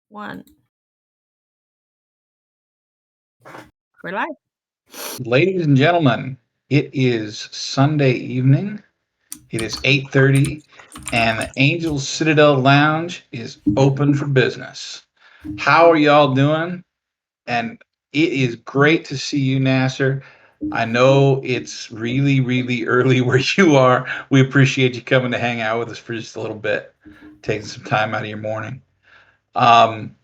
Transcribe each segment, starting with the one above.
One. We're live. Ladies and gentlemen, it is Sunday evening. It is 8:30, and the Angels Citadel Lounge is open for business. How are y'all doing? And it is great to see you, Nasser. I know it's really, really early where you are. We appreciate you coming to hang out with us for just a little bit, taking some time out of your morning. Um,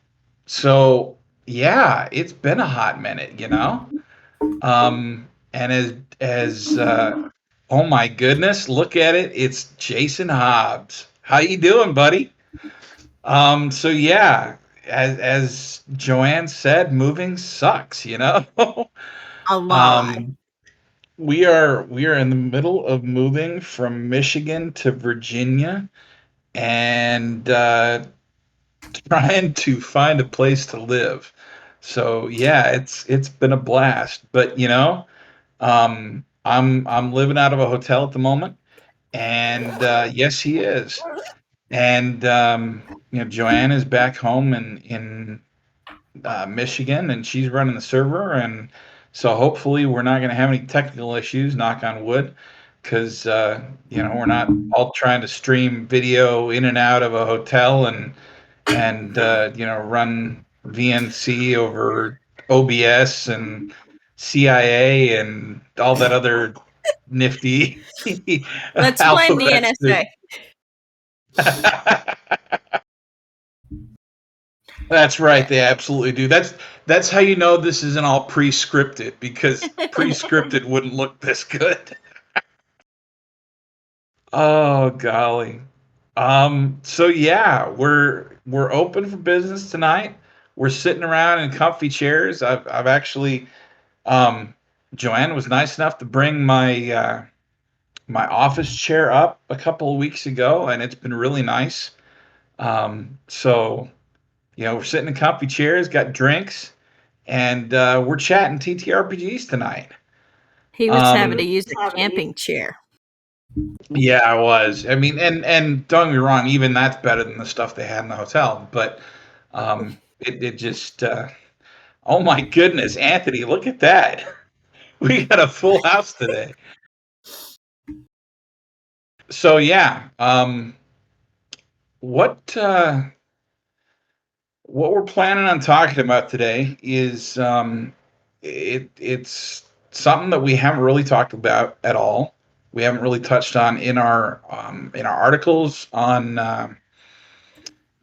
so yeah, it's been a hot minute, you know? And oh my goodness, look at it. It's Jason Hobbs. How you doing, buddy? So yeah, as Joann said, moving sucks, you know? A lot. um we are in the middle of moving from Michigan to Virginia and trying to find a place to live. So yeah, it's been a blast. But I'm living out of a hotel at the moment, and yes, he is. And Joann is back home in Michigan, and she's running the server, and so hopefully we're not going to have any technical issues. Knock on wood, because we're not all trying to stream video in and out of a hotel and run VNC over OBS and CIA and all that other nifty Let's blame the alphabets. NSA. That's right. They absolutely do. That's how you know this isn't all pre-scripted, because pre-scripted wouldn't look this good. Oh golly. So yeah, we're open for business tonight. We're sitting around in comfy chairs. I've actually Joann was nice enough to bring my office chair up a couple of weeks ago, and it's been really nice. So we're sitting in comfy chairs, got drinks, and we're chatting TTRPGs tonight. He was having to use a camping chair. Yeah, I was. I mean, and don't get me wrong, even that's better than the stuff they had in the hotel. But it just oh my goodness, Anthony, look at that. We got a full house today. So yeah, what we're planning on talking about today is it's something that we haven't really talked about at all. We haven't really touched on in our articles on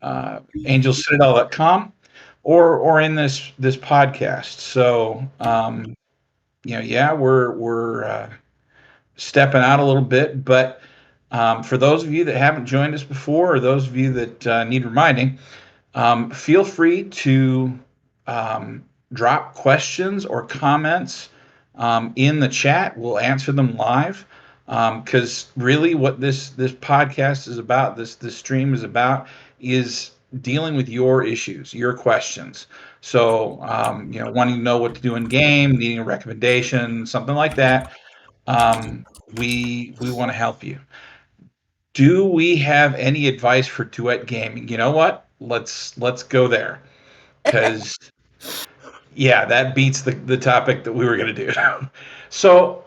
angelcitadel.com or in this podcast. So yeah, we're stepping out a little bit, but for those of you that haven't joined us before, or those of you that need reminding, feel free to drop questions or comments in the chat. We'll answer them live, because really what this podcast is about, this stream is about, is dealing with your issues, your questions. So wanting to know what to do in game, needing a recommendation, something like that. We want to help you. Do we have any advice for duet gaming? You know what? Let's go there, because yeah, that beats the topic that we were going to do. So,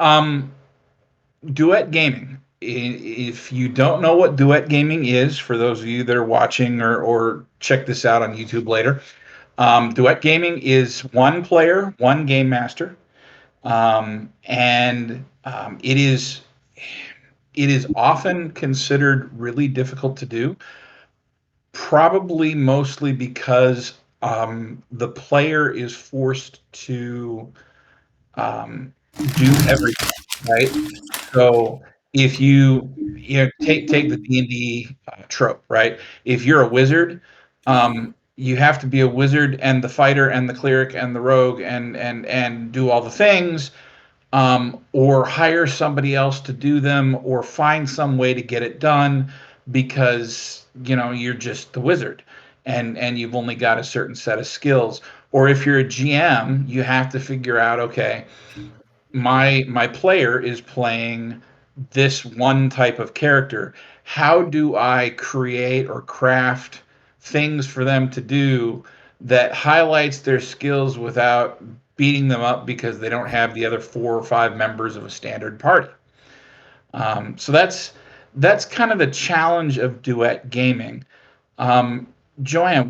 duet gaming. If you don't know what duet gaming is, for those of you that are watching or check this out on YouTube later, duet gaming is one player, one game master, and it is often considered really difficult to do, probably mostly because the player is forced to do everything, right? So if you take the D&D trope, right? If you're a wizard, you have to be a wizard and the fighter and the cleric and the rogue and do all the things, or hire somebody else to do them, or find some way to get it done, because you're just the wizard, and you've only got a certain set of skills. Or if you're a GM, you have to figure out, okay, my player is playing this one type of character. How do I create or craft things for them to do that highlights their skills without beating them up because they don't have the other 4 or 5 members of a standard party. So that's kind of the challenge of duet gaming. Um, Joann,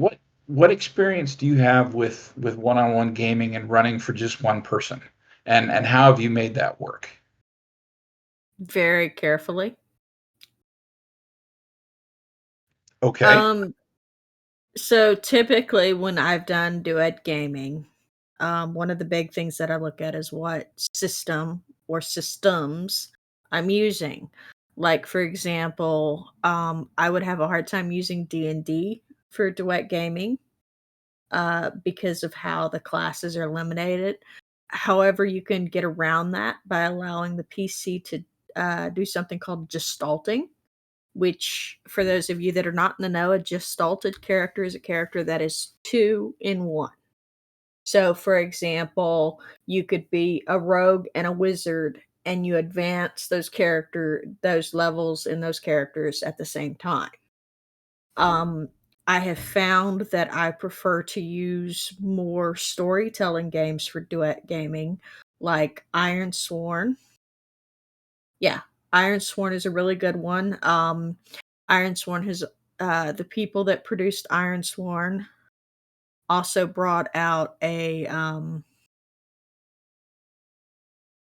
what experience do you have with one-on-one gaming and running for just one person? And how have you made that work? Very carefully. Okay. Um, so typically when I've done duet gaming, one of the big things that I look at is what system or systems I'm using. Like for example, I would have a hard time using D&D for duet gaming because of how the classes are eliminated. However, you can get around that by allowing the PC to do something called gestalting, which, for those of you that are not in the know, a gestalted character is a character that is two in one. So, for example, you could be a rogue and a wizard, and you advance those levels in those characters at the same time. Um, I have found that I prefer to use more storytelling games for duet gaming, like Iron Sworn. Yeah, Iron Sworn is a really good one. Iron Sworn has the people that produced Iron Sworn also brought out a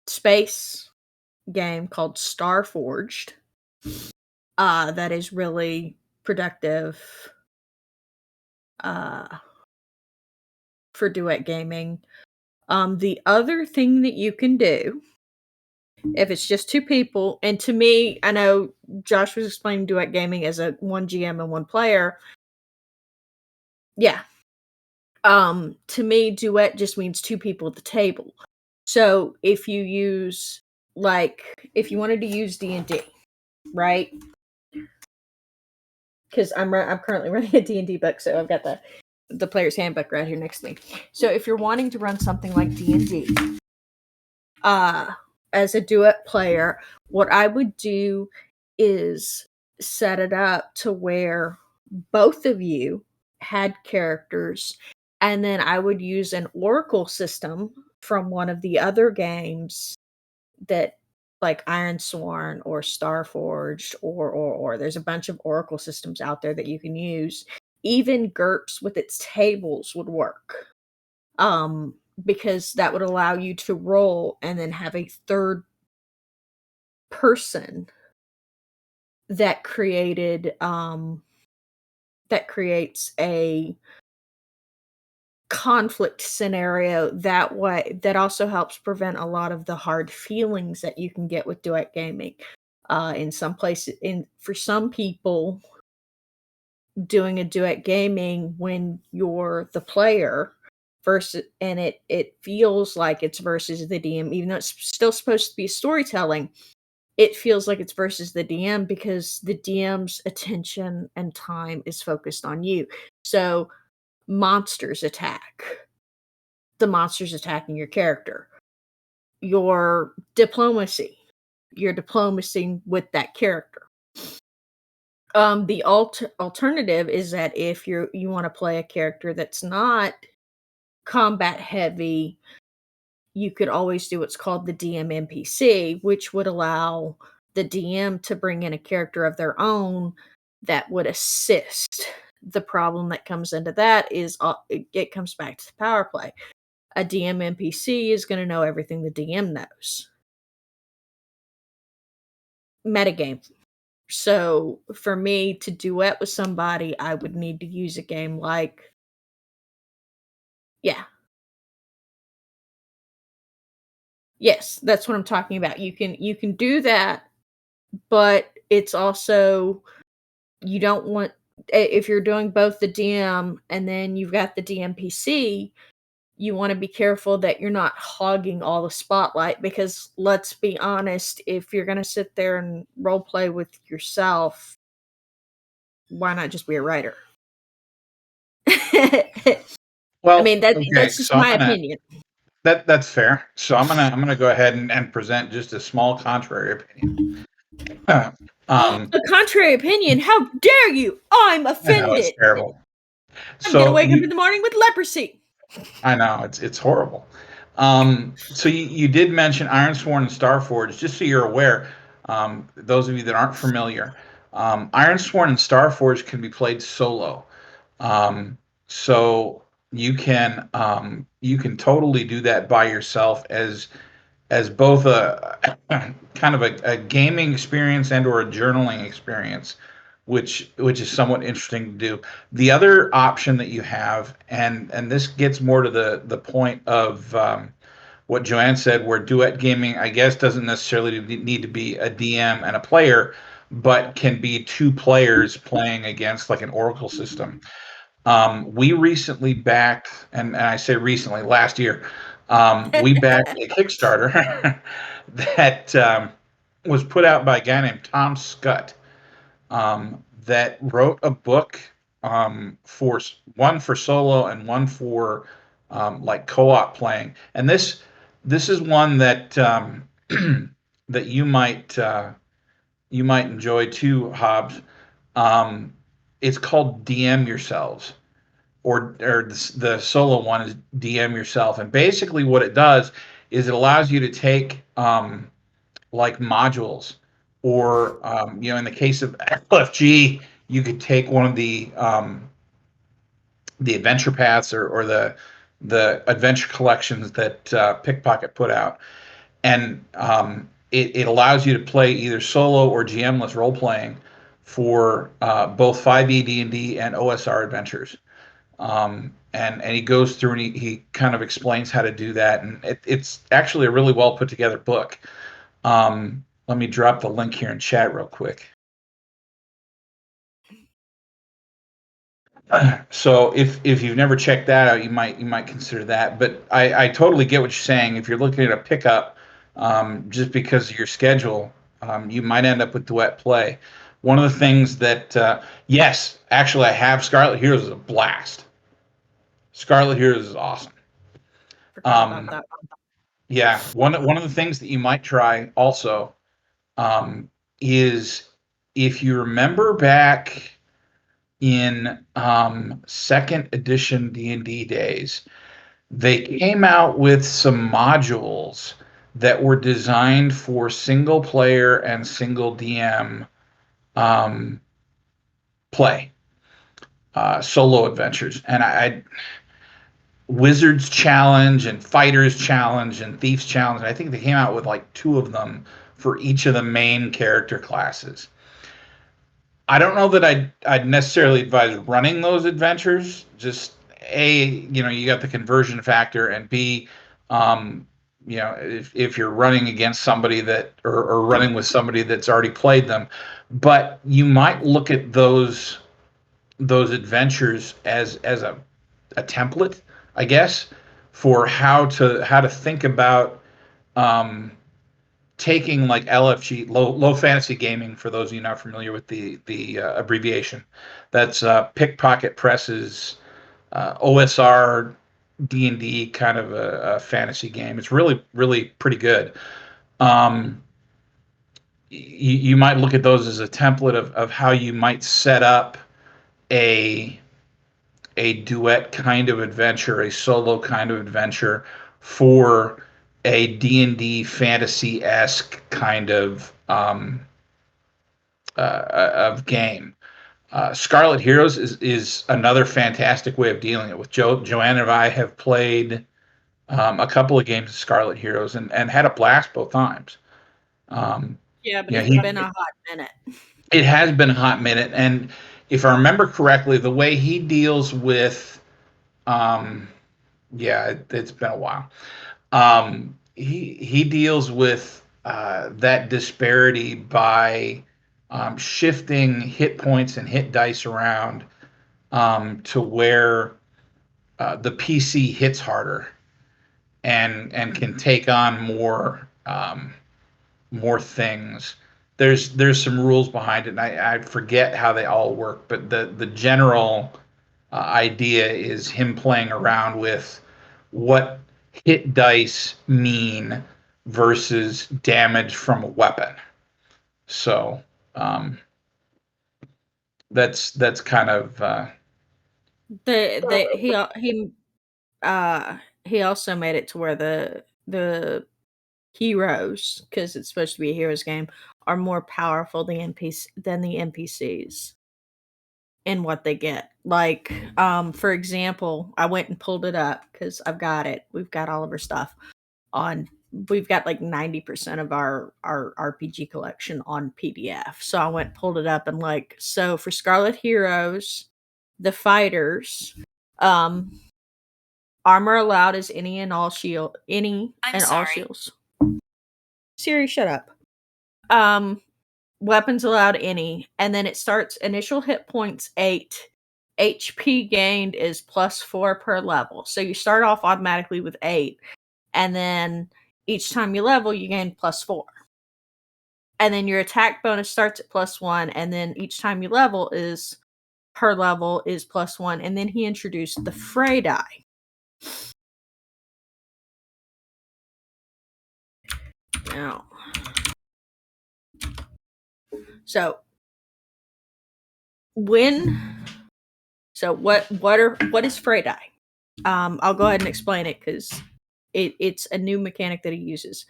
space game called Starforged that is really productive uh, for duet gaming. The other thing that you can do, if it's just two people, and to me, I know Josh was explaining duet gaming as a one GM and one player. Yeah. To me, duet just means two people at the table. So if you use if you wanted to use D&D, right? Because I'm currently running a D&D book, so I've got the player's handbook right here next to me. So if you're wanting to run something like D&D, uh, as a duet player, what I would do is set it up to where both of you had characters, and then I would use an oracle system from one of the other games that like Iron Sworn or Starforged or there's a bunch of oracle systems out there that you can use. Even GURPS with its tables would work. Um, because that would allow you to roll and then have a third person that creates a conflict scenario that way. That also helps prevent a lot of the hard feelings that you can get with duet gaming. In some places, in for some people, doing a duet gaming when you're the player versus and it feels like it's versus the DM, even though it's still supposed to be storytelling, it feels like it's versus the DM because the DM's attention and time is focused on you. So monsters attack. The monster's attacking your character. Your diplomacy. You're diplomacy with that character. The alternative is that if you want to play a character that's not combat heavy, you could always do what's called the DM NPC, which would allow the DM to bring in a character of their own that would assist. The problem that comes into that is it comes back to the power play. A DM NPC is going to know everything the DM knows. Metagame. So for me to duet with somebody, I would need to use a game like, yeah, yes, that's what I'm talking about. You can do that, but it's also you don't want if you're doing both the DM and then you've got the DMPC, you want to be careful that you're not hogging all the spotlight because let's be honest, if you're going to sit there and role play with yourself, why not just be a writer? I Well, mean, okay, that's just so I'm my gonna opinion. that's fair. So I'm gonna go ahead and present just a small contrary opinion. Uh, A um, contrary opinion? How dare you? I'm I know it's offended. terrible. I'm gonna So wake up in the morning with leprosy. I know it's horrible. So you did mention Ironsworn and Starforged. Just so you're aware, those of you that aren't familiar, Ironsworn and Starforged can be played solo. Um, so you can totally do that by yourself as both a kind of a gaming experience and or a journaling experience, which is somewhat interesting to do. The other option that you have, and this gets more to the point of what Joanne said, where duet gaming, I guess, doesn't necessarily need to be a DM and a player, but can be two players playing against like an Oracle system. We recently backed, and I say recently, last year, we backed a Kickstarter that was put out by a guy named Tom Scott, that wrote a book, for one for solo and one for like co-op playing. And this is one that that you might enjoy too, Hobbs. Um, it's called DM Yourselves, or the solo one is DM Yourself. And basically, what it does is it allows you to take like modules, or in the case of LFG, you could take one of the adventure paths, or the adventure collections that Pickpocket put out, and it allows you to play either solo or GMless role playing for both 5e D&D and OSR adventures. And he goes through and he kind of explains how to do that, and it's actually a really well put together book. Let me drop the link here in chat real quick. So if you've never checked that out, you might consider that. But I totally get what you're saying. If you're looking at a pickup, just because of your schedule, you might end up with duet play. One of the things that yes, actually, I have Scarlet Heroes is a blast. Scarlet Heroes is awesome. Forgot about Um, that. yeah, one of the things that you might try also, is, if you remember back in second edition D&D days, they came out with some modules that were designed for single player and single DM um, play, solo adventures. And I Wizards Challenge and Fighters Challenge and Thieves Challenge. I think they came out with like two of them for each of the main character classes. I don't know that I'd necessarily advise running those adventures. Just A, you got the conversion factor, and B, um, if you're running against somebody that, or running with somebody that's already played them. But you might look at those adventures as a template, I guess, for how to think about um, taking like LFG, low fantasy gaming. For those of you not familiar with the abbreviation, that's Pickpocket Press's OSR D&D kind of a fantasy game. It's really pretty good. Um, you might look at those as a template of how you might set up a a duet kind of adventure, a solo kind of adventure for a D&D fantasy-esque kind of game. Scarlet Heroes is another fantastic way of dealing it with. Joanne and I have played a couple of games of Scarlet Heroes, and had a blast both times. Um, Yeah, but yeah, it's been a hot minute. it has been a hot minute, and if I remember correctly, the way he deals with, um, yeah, it's been a while. He deals with that disparity by shifting hit points and hit dice around, to where the PC hits harder, and can take on more things. There's some rules behind it, and I forget how they all work, but the general idea is him playing around with what hit dice mean versus damage from a weapon. So um, that's kind of He he also made it to where the heroes, because it's supposed to be a heroes game, are more powerful than the NPCs in what they get. Like, for example, I went and pulled it up because I've got it. We've got all of our stuff on. We've got like 90% of our RPG collection on PDF. So I went and pulled it up and like so for Scarlet Heroes, the fighters, um, armor allowed is any I'm and all sorry. shields. Siri, shut up. Um, weapons allowed any, and then it starts initial hit points 8. HP gained is +4 per level. So you start off automatically with 8, and then each time you level, you gain +4. And then your attack bonus starts at +1, and then each time you level is per level is +1. And then he introduced the Fray die. Now, so when what is Fray die? I'll go ahead and explain it because it's a new mechanic that he uses.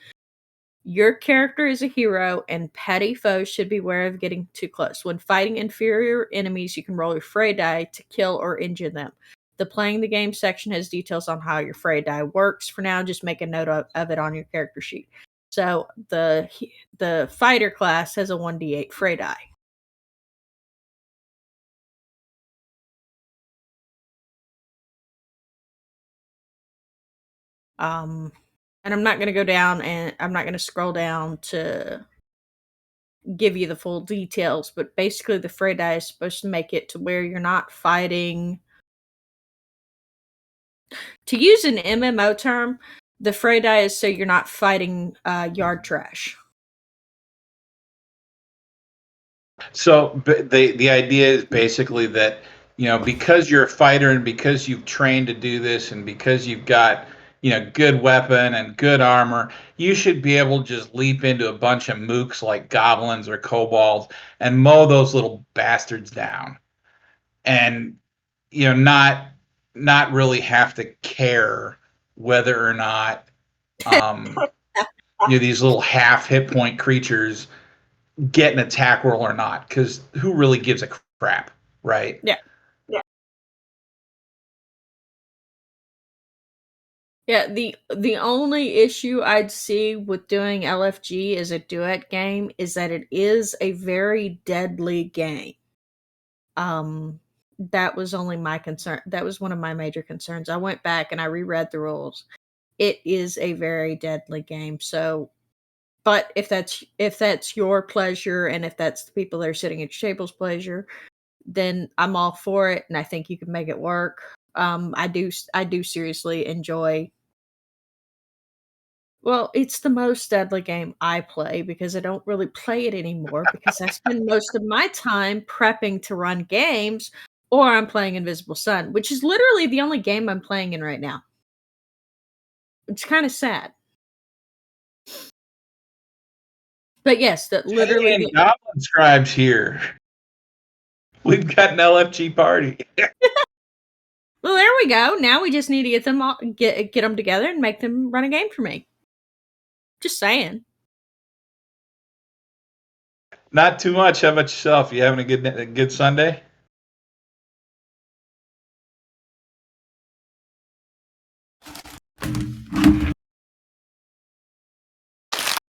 Your character is a hero, and petty foes should beware of getting too close. When fighting inferior enemies, you can roll your Fray die to kill or injure them. The playing the game section has details on how your Fray die works. For now, just make a note of it on your character sheet. So the fighter class has a 1d8 Fray die. And I'm not going to go down and I'm not going to scroll down to give you the full details, but basically the Fray die is supposed to make it to where you're not fighting. To use an MMO term, the Fray die is so you're not fighting yard trash. So the idea is basically that, because you're a fighter and because you've trained to do this and because you've got, good weapon and good armor, you should be able to just leap into a bunch of mooks like goblins or kobolds and mow those little bastards down. And, not really have to care whether or not these little half hit point creatures get an attack roll or not, because who really gives a crap, right? Yeah. Yeah, the only issue I'd see with doing LFG as a duet game is that it is a very deadly game. Um that was only my concern. That was one of my major concerns. I went back and I reread the rules. It is a very deadly game. So, but if that's your pleasure and if that's the people that are sitting at your table's pleasure, then I'm all for it and I think you can make it work. I do seriously enjoy. Well, it's the most deadly game I play because I don't really play it anymore because I spend most of my time prepping to run games or I'm playing Invisible Sun, which is literally the only game I'm playing in right now. It's kind of sad. But yes, that Hey, literally and Goblin Scribes here. We've got an LFG party. Well, there we go. Now we just need to get them together and make them run a game for me. Just saying. Not too much. How about yourself? You having a good Sunday?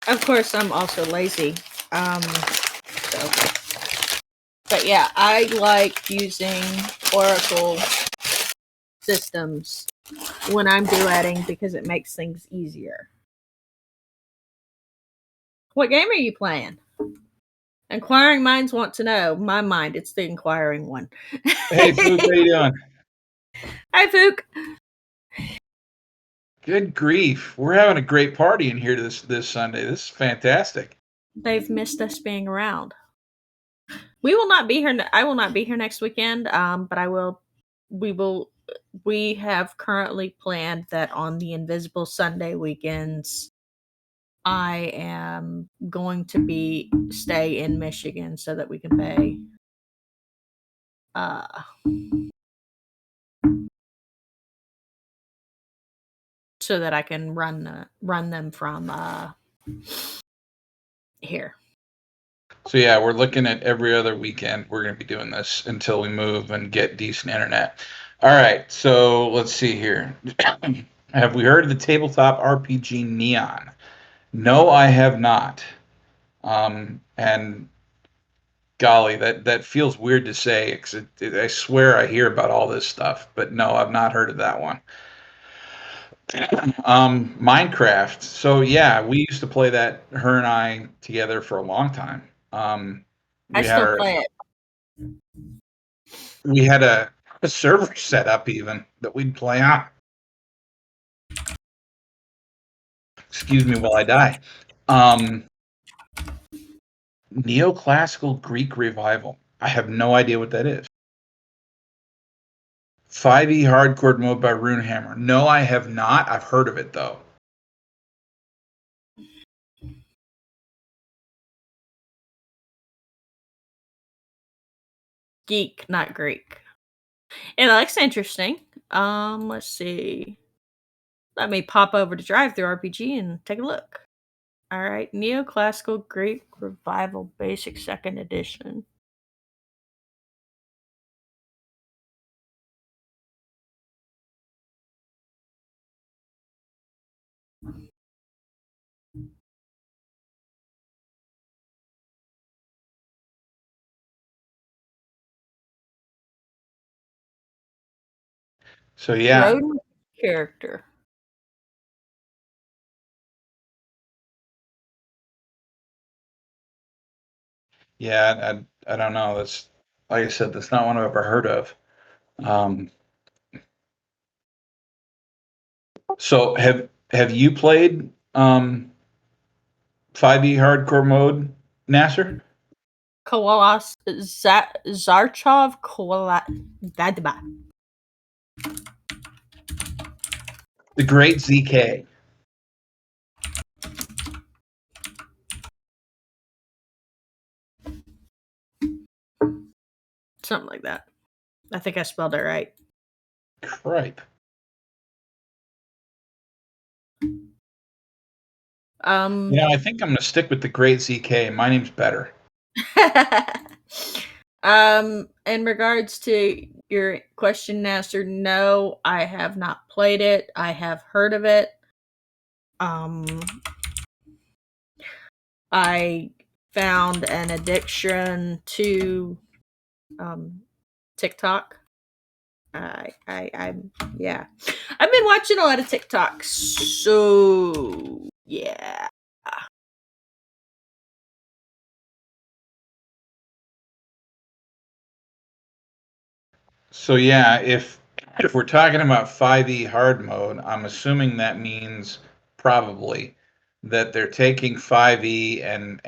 Of course, I'm also lazy. So, but yeah, I like using Oracle systems when I'm duetting because it makes things easier. What game are you playing? Inquiring minds want to know. My mind, it's the inquiring one. Hey, Fook, how you doing? Hi, Fook. Good grief. We're having a great party in here this Sunday. This is fantastic. They've missed us being around. We will not be here. I will not be here next weekend. But I will. We will. We have currently planned that on the Invisible Sunday weekends, I am going to be stay in Michigan so that we can pay. Uh, so that I can run them from here. So yeah, we're looking at every other weekend. We're going to be doing this until we move and get decent internet. All right, so let's see here. Have we heard of the tabletop RPG Neon? No, I have not. And golly, that feels weird to say because I swear I hear about all this stuff, but no, I've not heard of that one. Minecraft. So yeah, we used to play that, her and I together for a long time. I We had still our play it. we had a server set up even that we'd play on. Excuse me while I die. Um, Neoclassical Greek revival. I have no idea what that is. 5e hardcore mode by Runehammer. No, I have not. I've heard of it though. Geek, not Greek. It looks interesting. Let's see. Let me pop over to Drive Through RPG and take a look. All right, Neoclassical Greek Revival Basic Second Edition. So yeah, Rodent character. yeah, I don't know. That's like I said, that's not one I've ever heard of. Um, so have you played 5e hardcore mode, Nasser? Koalas Zarchov Koala Dadba. The Great ZK. Something like that. I think I spelled it right. Right. Um You know, I think I'm going to stick with the Great ZK. My name's better. in regards to your question, Nasser, no, I have not played it. I have heard of it. Um I found an addiction to um TikTok. I'm yeah. I've been watching a lot of TikTok. So yeah. So yeah, if we're talking about 5e hard mode, I'm assuming that means probably that they're taking 5e and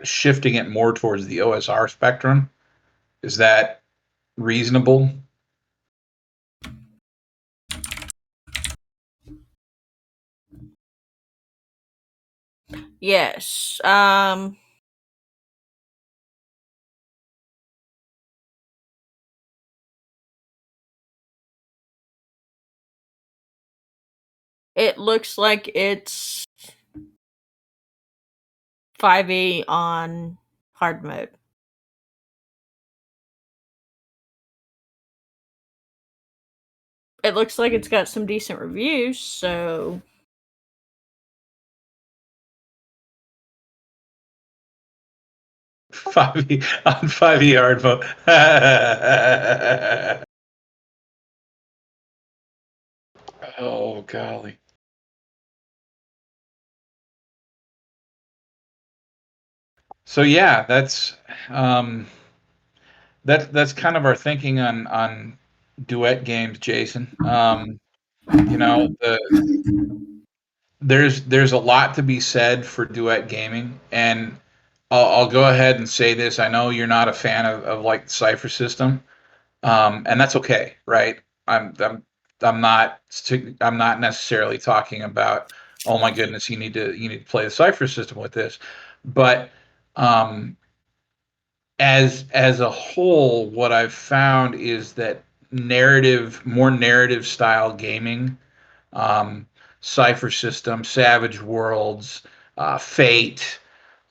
shifting it more towards the OSR spectrum. Is that reasonable? Yes. It looks like it's 5e on hard mode. It looks like it's got some decent reviews, so 5e on 5e hard mode. Oh golly. So yeah, um that's kind of our thinking on duet games, Jason. You know, there's a lot to be said for duet gaming, and I'll go ahead and say this. I know you're not a fan of like the Cipher system, and that's okay, right? I'm I'm I'm not necessarily talking about, oh my goodness, you need to play the Cipher system with this, but um, as a whole, what I've found is that more narrative style gaming, um, Cipher System, Savage Worlds, Fate,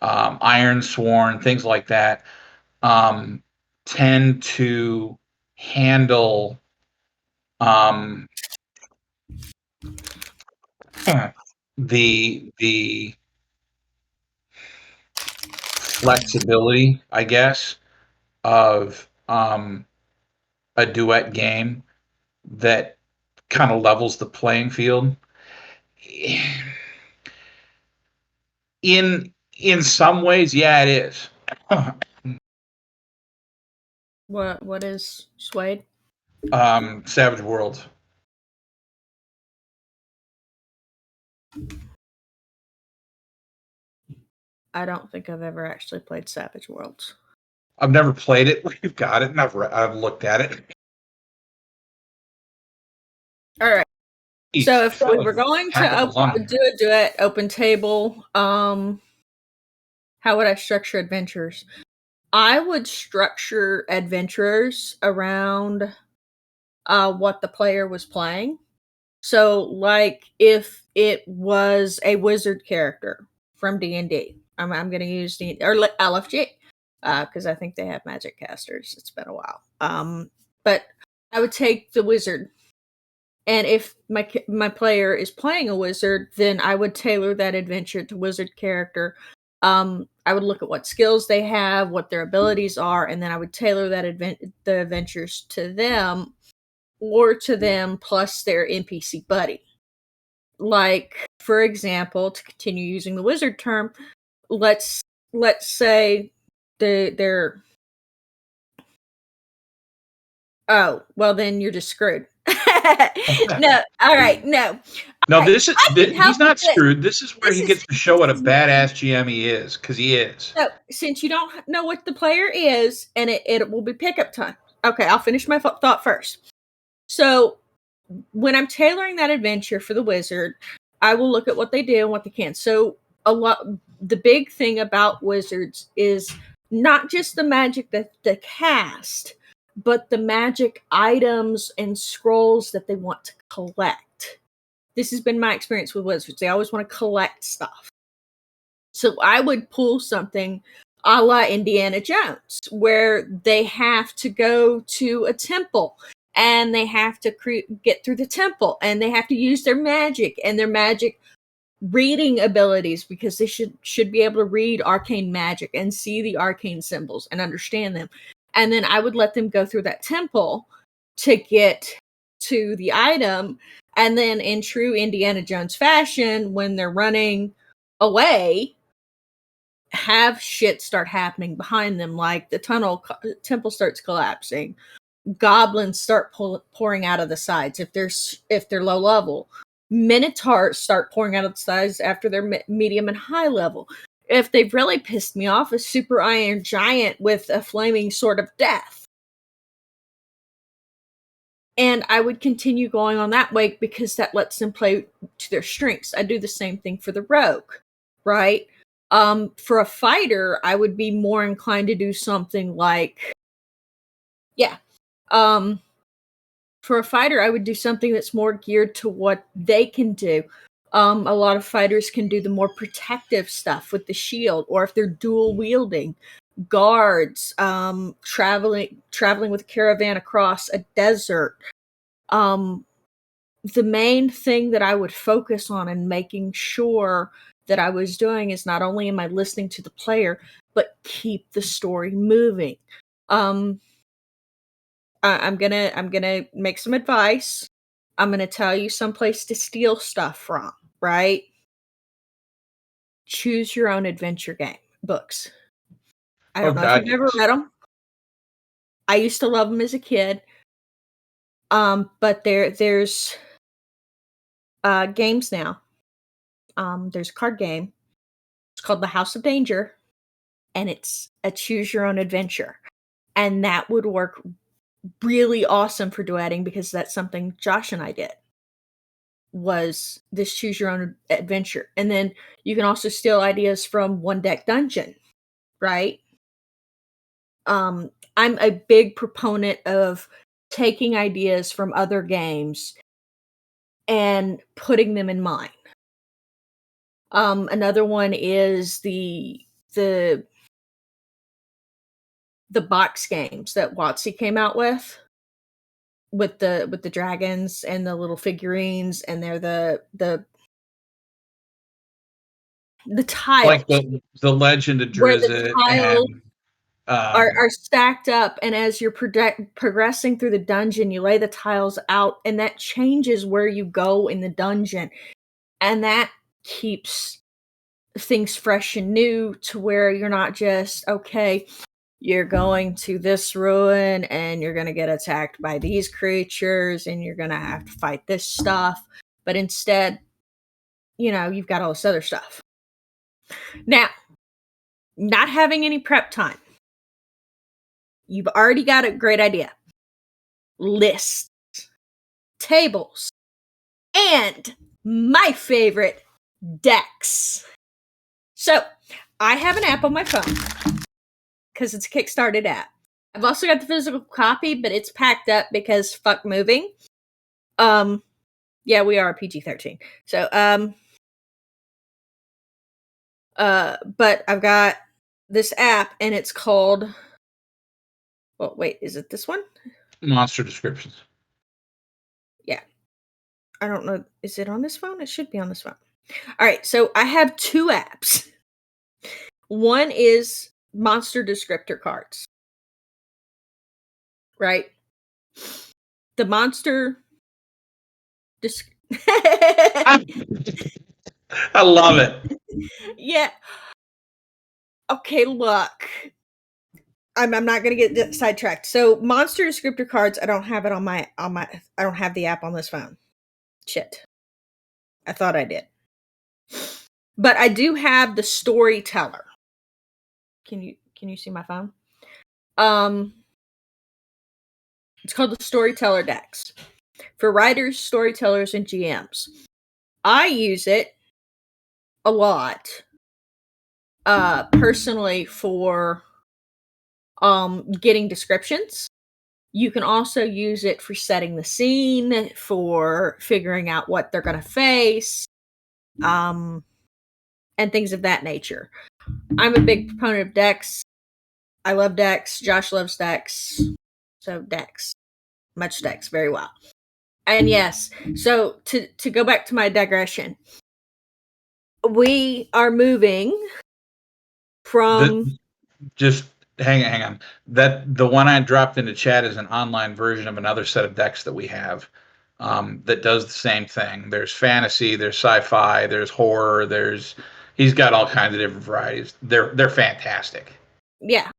Iron Sworn, things like that, um, tend to handle um, the flexibility, I guess, of a duet game that kind of levels the playing field. In some ways, yeah, it is. What is Suede? Savage Worlds. I don't think I've ever actually played Savage Worlds. I've never played it. We've got it, and I've looked at it. All right. So if we were going Heck of a do a duet open table, how would I structure adventures? I would structure adventures around what the player was playing. So, like, if it was a wizard character from D&D, I'm going to use or LFG because I think they have magic casters. It's been a while. But I would take the wizard, and if my player is playing a wizard, then I would tailor that adventure to wizard character. I would look at what skills they have, what their abilities are, and then I would tailor the adventures to them or to them plus their NPC buddy. Like, for example, to continue using the wizard term, let's say they're oh, well then you're just screwed. No, all right, no. No, Right, I can he's help with not this. screwed. This is where he gets to show what a badass GM he is, because he is. So, since you don't know what the player is, and it will be pickup time. Okay, I'll finish my thought first. So, when I'm tailoring that adventure for the wizard, I will look at what they do and what they can. So, the big thing about wizards is not just the magic that they cast, but the magic items and scrolls that they want to collect. This has been my experience with wizards. They always want to collect stuff. So I would pull something a la Indiana Jones, where they have to go to a temple and they have to get through the temple and they have to use their magic and their magic reading abilities, because they should be able to read arcane magic and see the arcane symbols and understand them. And then I would let them go through that temple to get to the item. And then in true Indiana Jones fashion, when they're running away, have shit start happening behind them, like the temple starts collapsing, goblins start pouring out of the sides if they're low level, minotaurs start pouring out of the sides after they're medium and high level. If they've really pissed me off, a super iron giant with a flaming sword of death. And I would continue going on that way because that lets them play to their strengths. I do the same thing for the rogue, right? For a fighter, I would be more inclined to do something like, yeah. For a fighter, I would do something that's more geared to what they can do. A lot of fighters can do the more protective stuff with the shield, or if they're dual wielding, guards, traveling with a caravan across a desert. The main thing that I would focus on and making sure that I was doing is not only am I listening to the player, but keep the story moving. Um, I'm gonna make some advice. I'm gonna tell you some place to steal stuff from, right? Choose your own adventure game books. I Oh don't know if God, you've ever yes. read them. I used to love them as a kid. But there's games now. There's a card game. It's called The House of Danger, and it's a choose your own adventure. And that would work really awesome for duetting, because that's something Josh and I did, was this choose your own adventure. And then you can also steal ideas from One Deck Dungeon, right? I'm a big proponent of taking ideas from other games and putting them in mine. Another one is the the box games that WotC came out with the dragons and the little figurines, and they're the Like tiles the Legend of where the Drizzt tiles and are stacked up, and as you're progressing through the dungeon, you lay the tiles out, and that changes where you go in the dungeon, and that keeps things fresh and new to where you're not just, okay, you're going to this ruin and you're going to get attacked by these creatures and you're going to have to fight this stuff, but instead, you've got all this other stuff. Now, not having any prep time, you've already got a great idea. Lists, tables, and my favorite, decks. So, I have an app on my phone because it's a Kickstarted app. I've also got the physical copy, but it's packed up because fuck moving. Yeah, we are PG-13. So, but I've got this app and it's called, well, wait, is it this one? monster descriptions. Yeah. I don't know. Is it on this phone? It should be on this phone. All right. So I have two apps. One is monster descriptor cards, right? The monster. I love it. Yeah. Okay, look. I'm not gonna get sidetracked. So monster descriptor cards, I don't have it on my I don't have the app on this phone. Shit. I thought I did. But I do have the storyteller. Can you see my phone? It's called the storyteller decks for writers, storytellers, and GMs. I use it a lot personally for getting descriptions. You can also use it for setting the scene, for figuring out what they're going to face, and things of that nature. I'm a big proponent of decks. I love decks. Josh loves decks. So decks. Much decks. Very well. And yes, so to go back to my digression, we are moving The from, just hang on. That the one I dropped into chat is an online version of another set of decks that we have that does the same thing. There's fantasy, there's sci-fi, there's horror, there's he's got all kinds of different varieties. They're fantastic. yeah.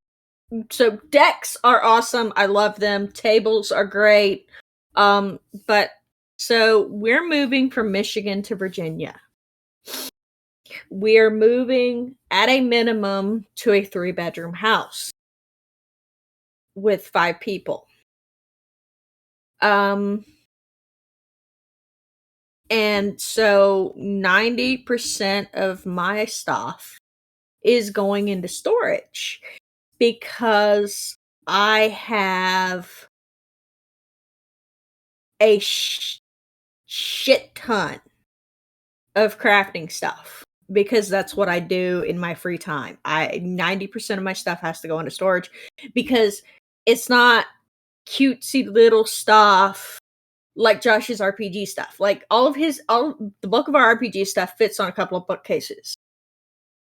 So decks are awesome. I love them. Tables are great. But so we're moving from Michigan to Virginia. We're moving at a minimum to a 3-bedroom house with 5 people. And so 90% of my stuff is going into storage because I have a shit ton of crafting stuff because that's what I do in my free time. 90% of my stuff has to go into storage because it's not cutesy little stuff like Josh's RPG stuff. Like all the bulk of our RPG stuff fits on a couple of bookcases.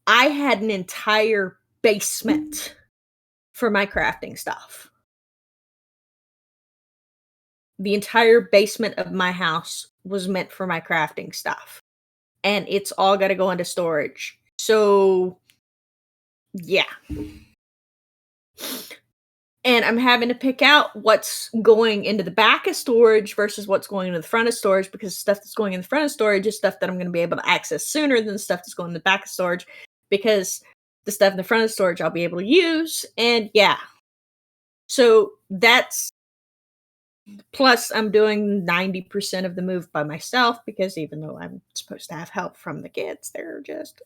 I had an entire basement for my crafting stuff. The entire basement of my house was meant for my crafting stuff. And it's all got to go into storage. So, yeah. And I'm having to pick out what's going into the back of storage versus what's going into the front of storage because stuff that's going in the front of storage is stuff that I'm going to be able to access sooner than the stuff that's going in the back of storage because the stuff in the front of storage I'll be able to use. And yeah. So that's plus I'm doing 90% of the move by myself because even though I'm supposed to have help from the kids, they're just,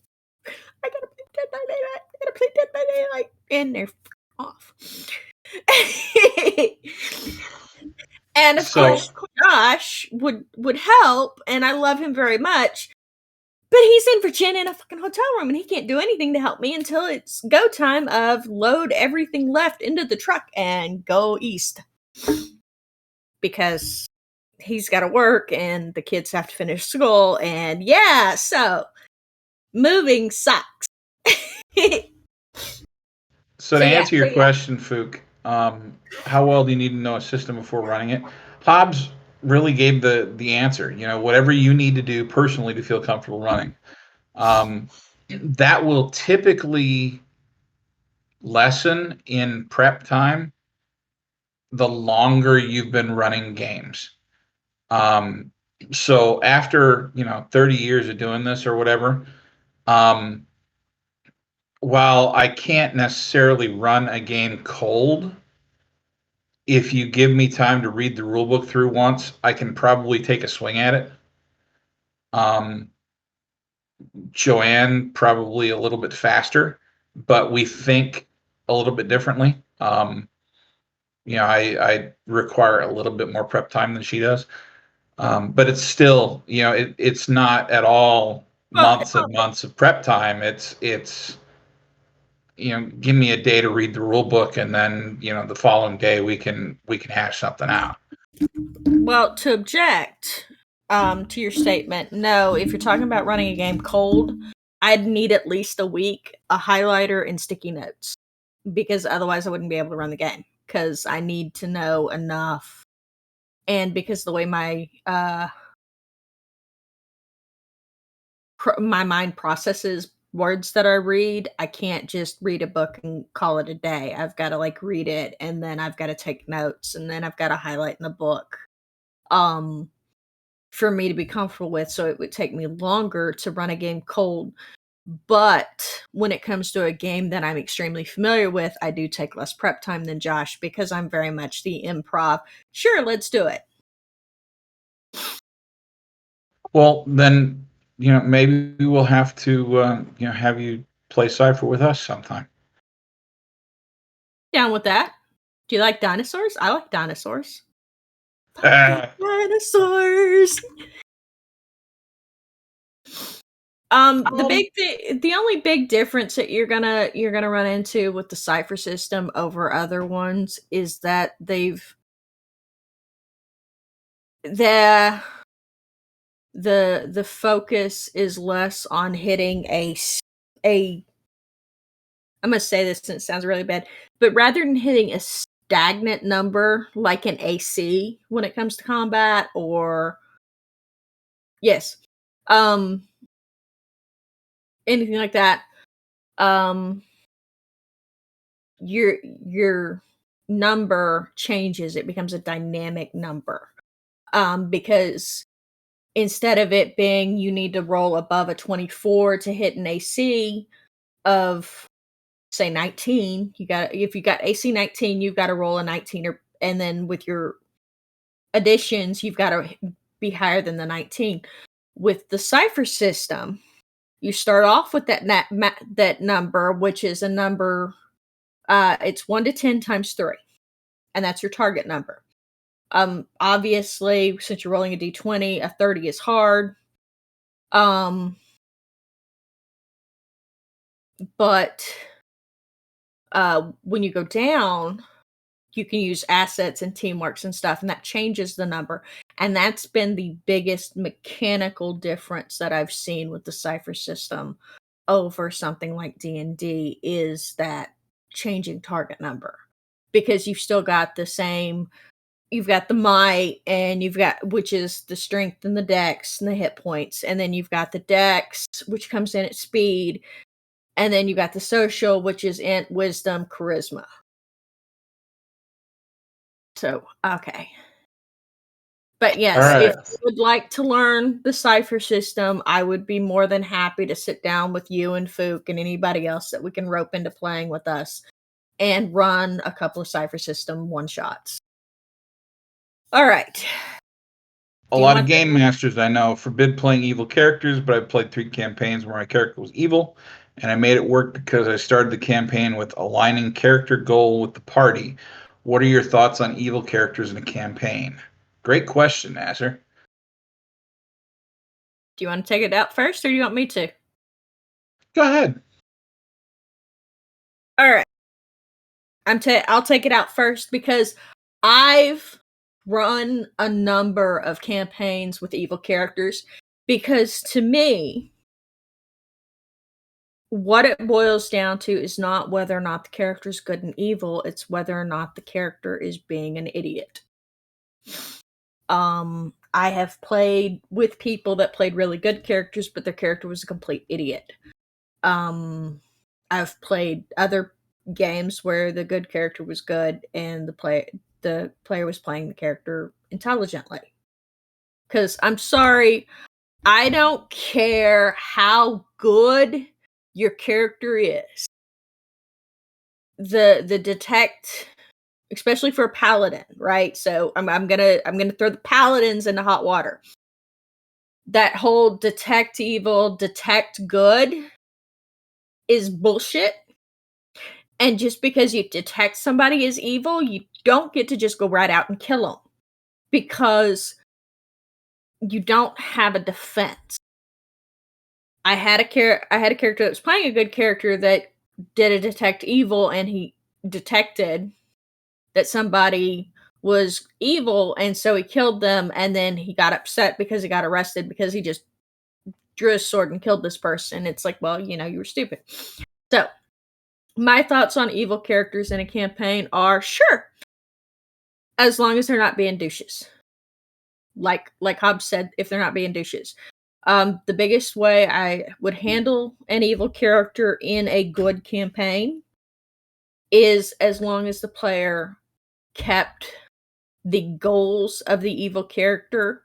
I gotta play Dead by Daylight. I gotta play Dead by Daylight. And they're off. And of So course, Josh would help, and I love him very much. But he's in Virginia in a fucking hotel room, and he can't do anything to help me until it's go time of load everything left into the truck and go east because he's got to work and the kids have to finish school. And yeah, so moving sucks. So So to yeah, answer your question, Fook, how well do you need to know a system before running it? Hobbs really gave the answer. You know, whatever you need to do personally to feel comfortable running. That will typically lessen in prep time the longer you've been running games. Um, so after 30 years of doing this or whatever, um, while I can't necessarily run a game cold, if you give me time to read the rule book through once, I can probably take a swing at it. Um, Joann probably a little bit faster, but we think a little bit differently. I require a little bit more prep time than she does, but it's still, it's not at all well, months and months of prep time. It's give me a day to read the rule book, and then the following day we can hash something out. well, to object to your statement, no, if you're talking about running a game cold, I'd need at least a week, a highlighter, and sticky notes because otherwise I wouldn't be able to run the game because I need to know enough. And because the way my mind processes words that I read, I can't just read a book and call it a day. I've got to like read it and then I've got to take notes and then I've got to highlight in the book. Um for me to be comfortable with, so it would take me longer to run a game cold. But when it comes to a game that I'm extremely familiar with, I do take less prep time than Josh because I'm very much the improv. Sure, let's do it. Well, then, maybe we'll have to, have you play Cypher with us sometime. Down with that. Do you like dinosaurs? I like dinosaurs. Fucking Uh, dinosaurs. um, The only big difference that you're gonna run into with the cipher system over other ones is that the the focus is less on hitting a I'm gonna say this and it sounds really bad, but rather than hitting a stagnant number like an AC when it comes to combat or yes, um anything like that, um your number changes. It becomes a dynamic number. Because instead of it being you need to roll above a 24 to hit an AC of say 19, if you got AC 19, you've got to roll a 19 or and then with your additions, you've got to be higher than the 19. With the cipher system, you start off with that number, which is a number it's 1 to 10 times 3, and that's your target number. Obviously, since you're rolling a d20, a 30 is hard. Um, but when you go down, you can use assets and teamworks and stuff, and that changes the number. And that's been the biggest mechanical difference that I've seen with the cipher system over something like D&D is that changing target number. Because you've still got the same you've got the might and you've got which is the strength and the dex and the hit points, and then you've got the dex which comes in at speed, and then you've got the social which is int, wisdom, charisma. So okay, but all yes, if right. you would like to learn the cipher system, I would be more than happy to sit down with you and Fook and anybody else that we can rope into playing with us and run a couple of cipher system one shots. All right, A do you lot of want game masters I know forbid playing evil characters, but I've played 3 campaigns where my character was evil, and I made it work because I started the campaign with aligning character goal with the party. What are your thoughts on evil characters in a campaign? Great question, Nasser. Do you want to take it out first, or do you want me to? Go ahead. All right. I'll take it out first because I've run a number of campaigns with evil characters, because to me, what it boils down to is not whether or not the character is good and evil, it's whether or not the character is being an idiot. I have played with people that played really good characters, but their character was a complete idiot. Um, I've played other games where the good character was good and the player was playing the character intelligently. Because I'm sorry, I don't care how good your character is. The detect, especially for a paladin, right? So I'm gonna throw the paladins into hot water. That whole detect evil, detect good is bullshit. And just because you detect somebody as evil, you don't get to just go right out and kill them, because you don't have a defense. I had a character that was playing a good character that did a detect evil, and he detected that somebody was evil, and so he killed them, and then he got upset because he got arrested because he just drew a sword and killed this person. It's like, well, you were stupid. So, my thoughts on evil characters in a campaign are, sure, as long as they're not being douches. Like Hobbs said, if they're not being douches. The biggest way I would handle an evil character in a good campaign is as long as the player kept the goals of the evil character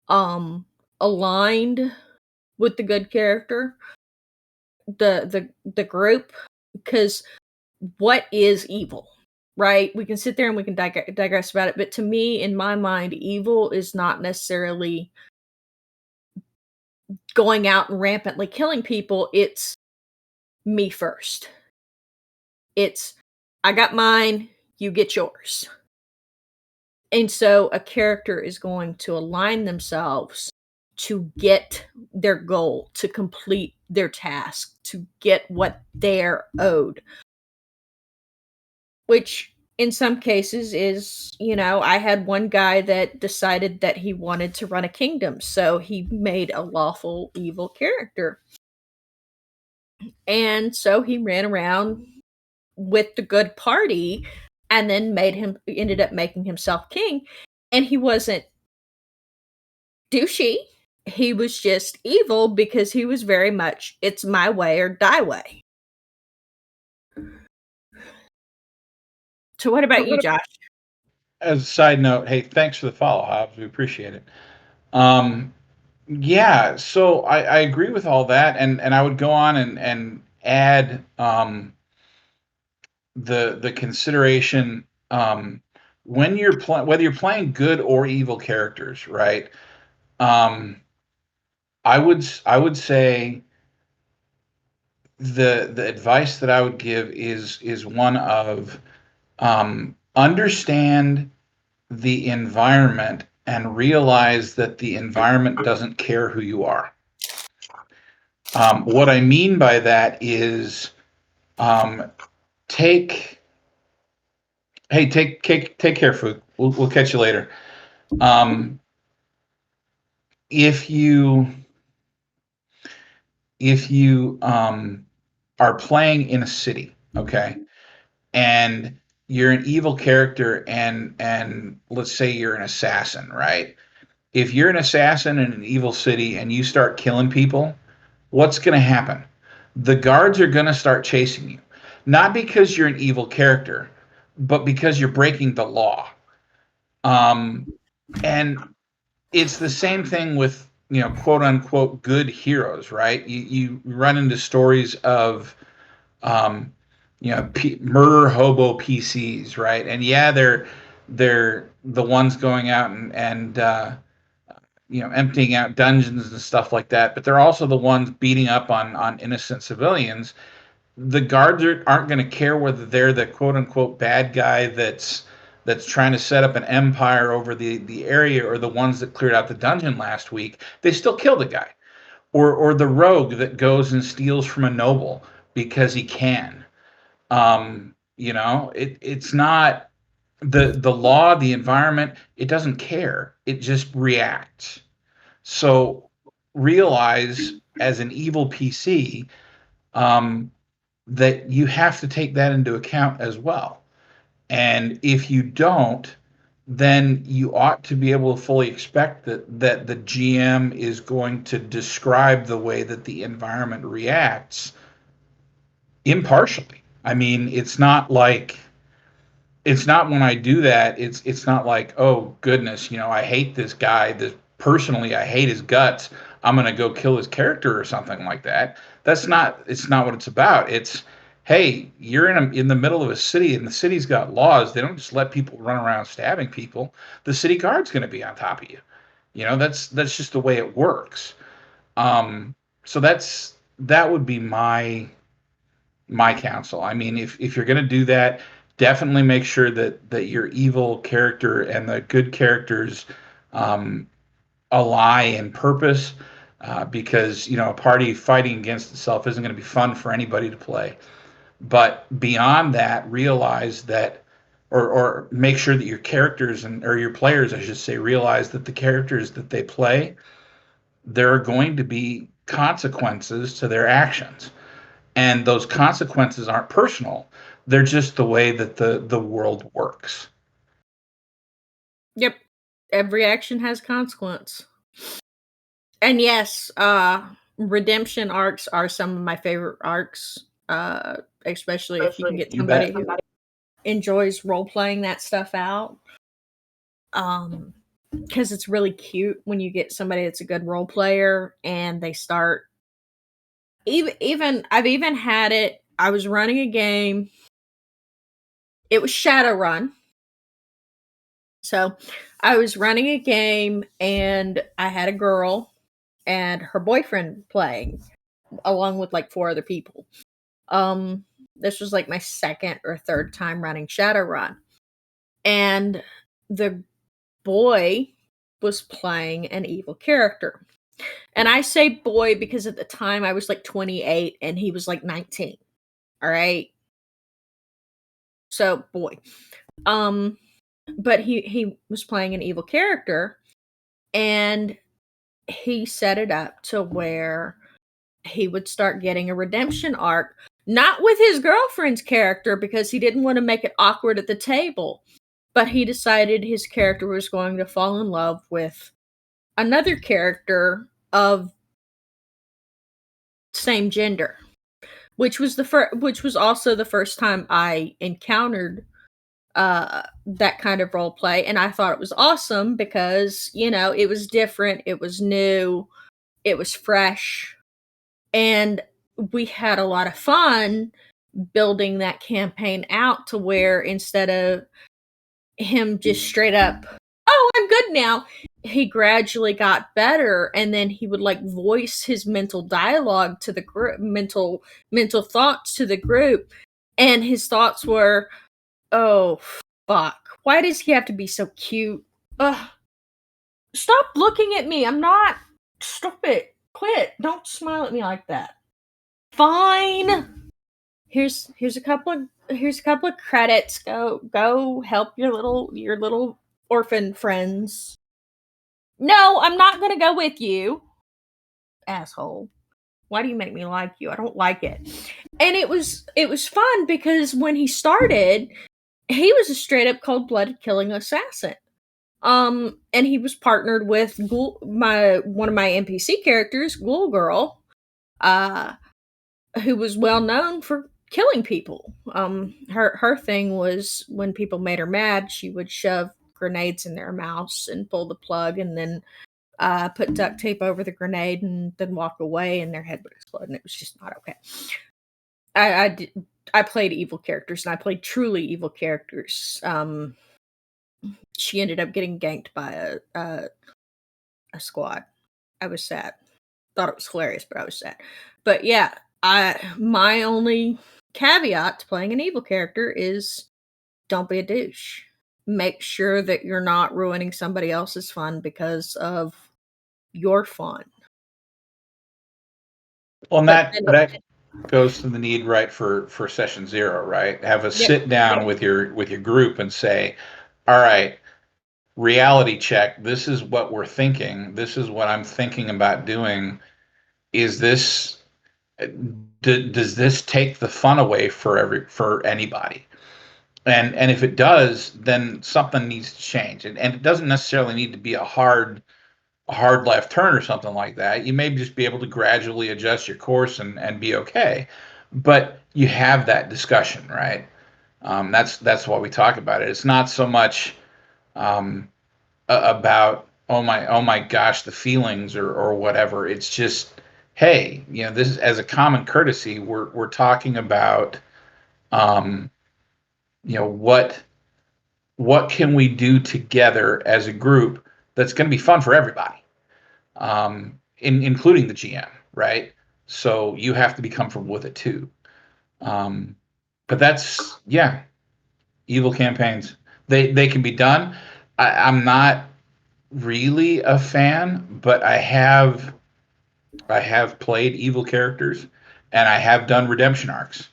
um aligned with the good character, the group. Because what is evil, right? We can sit there and we can digress about it, but to me, in my mind, evil is not necessarily going out and rampantly killing people. It's me first. It's, I got mine, you get yours. And so a character is going to align themselves to get their goal, to complete their task, to get what they're owed. Which in some cases is, I had one guy that decided that he wanted to run a kingdom, so he made a lawful evil character. And so he ran around with the good party, and then ended up making himself king. And he wasn't douchey. He was just evil because he was very much, it's my way or die way. So what about you, Josh? As a side note, hey, thanks for the follow, Hobbs. We appreciate it. Um, yeah, so I agree with all that, and I would go on and add the consideration, when whether you're playing good or evil characters, right? Um, I would say the advice that I would give is one of, understand the environment and realize that the environment doesn't care who you are. What I mean by that is, um, take hey take care, food. We'll catch you later. Um, if you are playing in a city, okay, and you're an evil character, and let's say you're an assassin, right? If you're an assassin in an evil city and you start killing people, what's going to happen? The guards are going to start chasing you. Not because you're an evil character, but because you're breaking the law. Um, and it's the same thing with, quote unquote good heroes, right? You run into stories of, um, murder hobo PCs, right? And yeah, they're the ones going out and emptying out dungeons and stuff like that, but they're also the ones beating up on innocent civilians. The guards aren't going to care whether they're the quote unquote bad guy that's trying to set up an empire over the area, or the ones that cleared out the dungeon last week. They still kill the guy, or the rogue that goes and steals from a noble because he can. It's not the law, the environment. It doesn't care. It just reacts. So realize, as an evil PC, um, that you have to take that into account as well. And if you don't, then you ought to be able to fully expect that the GM is going to describe the way that the environment reacts impartially. I mean, it's not when I do that, it's not like, oh goodness, I hate this guy. This personally, I hate his guts. I'm gonna go kill his character or something like that. That's not. It's not what it's about. It's, hey, you're in the middle of a city, and the city's got laws. They don't just let people run around stabbing people. The city guard's gonna be on top of you. That's just the way it works. Um, so that would be my counsel. I mean, if you're going to do that, definitely make sure that your evil character and the good characters um, ally in purpose, because a party fighting against itself isn't going to be fun for anybody to play. But beyond that, realize that, or make sure that your characters or your players, I should say, realize that the characters that they play, there are going to be consequences to their actions, and those consequences aren't personal. They're just the way that the world works. Yep. Every action has consequence. And yes, redemption arcs are some of my favorite arcs, especially if you can get You bet. somebody who enjoys role playing that stuff out. Because it's really cute when you get somebody that's a good role player and they start. Even I've even had it. I was running a game. It was Shadowrun. So I was running a game and I had a girl and her boyfriend playing along with like four other people. Um, this was like my second or third time running Shadowrun. And the boy was playing an evil character. And I say boy because at the time I was like 28 and he was like 19. All right. So boy. Um, but he was playing an evil character and he set it up to where he would start getting a redemption arc, not with his girlfriend's character because he didn't want to make it awkward at the table, but he decided his character was going to fall in love with another character of same gender, which was also the first time I encountered that kind of role play, and I thought it was awesome because it was different, it was new, it was fresh, and we had a lot of fun building that campaign out to where instead of him just straight up, oh, I'm good now, he gradually got better, and then he would like voice his mental dialogue to the group, mental thoughts to the group, and his thoughts were, oh fuck, why does he have to be so cute? Ugh, stop looking at me, I'm not, stop it, quit, don't smile at me like that. Fine. Here's a couple of credits. Go help your little orphan friends. No, I'm not gonna go with you, asshole. Why do you make me like you? I don't like it. And it was fun because when he started, he was a straight up cold blooded killing assassin. And he was partnered with one of my NPC characters, Ghoul Girl, uh, who was well known for killing people. Her thing was when people made her mad, she would shove grenades in their mouths and pull the plug, and then put duct tape over the grenade, and then walk away, and their head would explode, and it was just not okay. I played evil characters, and I played truly evil characters. She ended up getting ganked by a squad. I was sad. Thought it was hilarious, but I was sad. But yeah, my only caveat to playing an evil character is don't be a douche. Make sure that you're not ruining somebody else's fun because of your fun. Well, and But that goes to the need, right, for session zero, right? Have a yep, sit down with your group and say, all right, reality check. This is what we're thinking. This is what I'm thinking about doing. Is this does this take the fun away for anybody? And if it does, then something needs to change. And it doesn't necessarily need to be a hard left turn or something like that. You may just be able to gradually adjust your course and be okay. But you have that discussion, right? That's why we talk about it. It's not so much um, about oh my gosh the feelings or whatever. It's just hey, you know, this is as a common courtesy. We're talking about um, you know what can we do together as a group that's going to be fun for everybody, including the GM, right? So you have to be comfortable with it too. Um, but that's yeah, evil campaigns. They can be done. I'm not really a fan, but I have played evil characters, and I have done redemption arcs.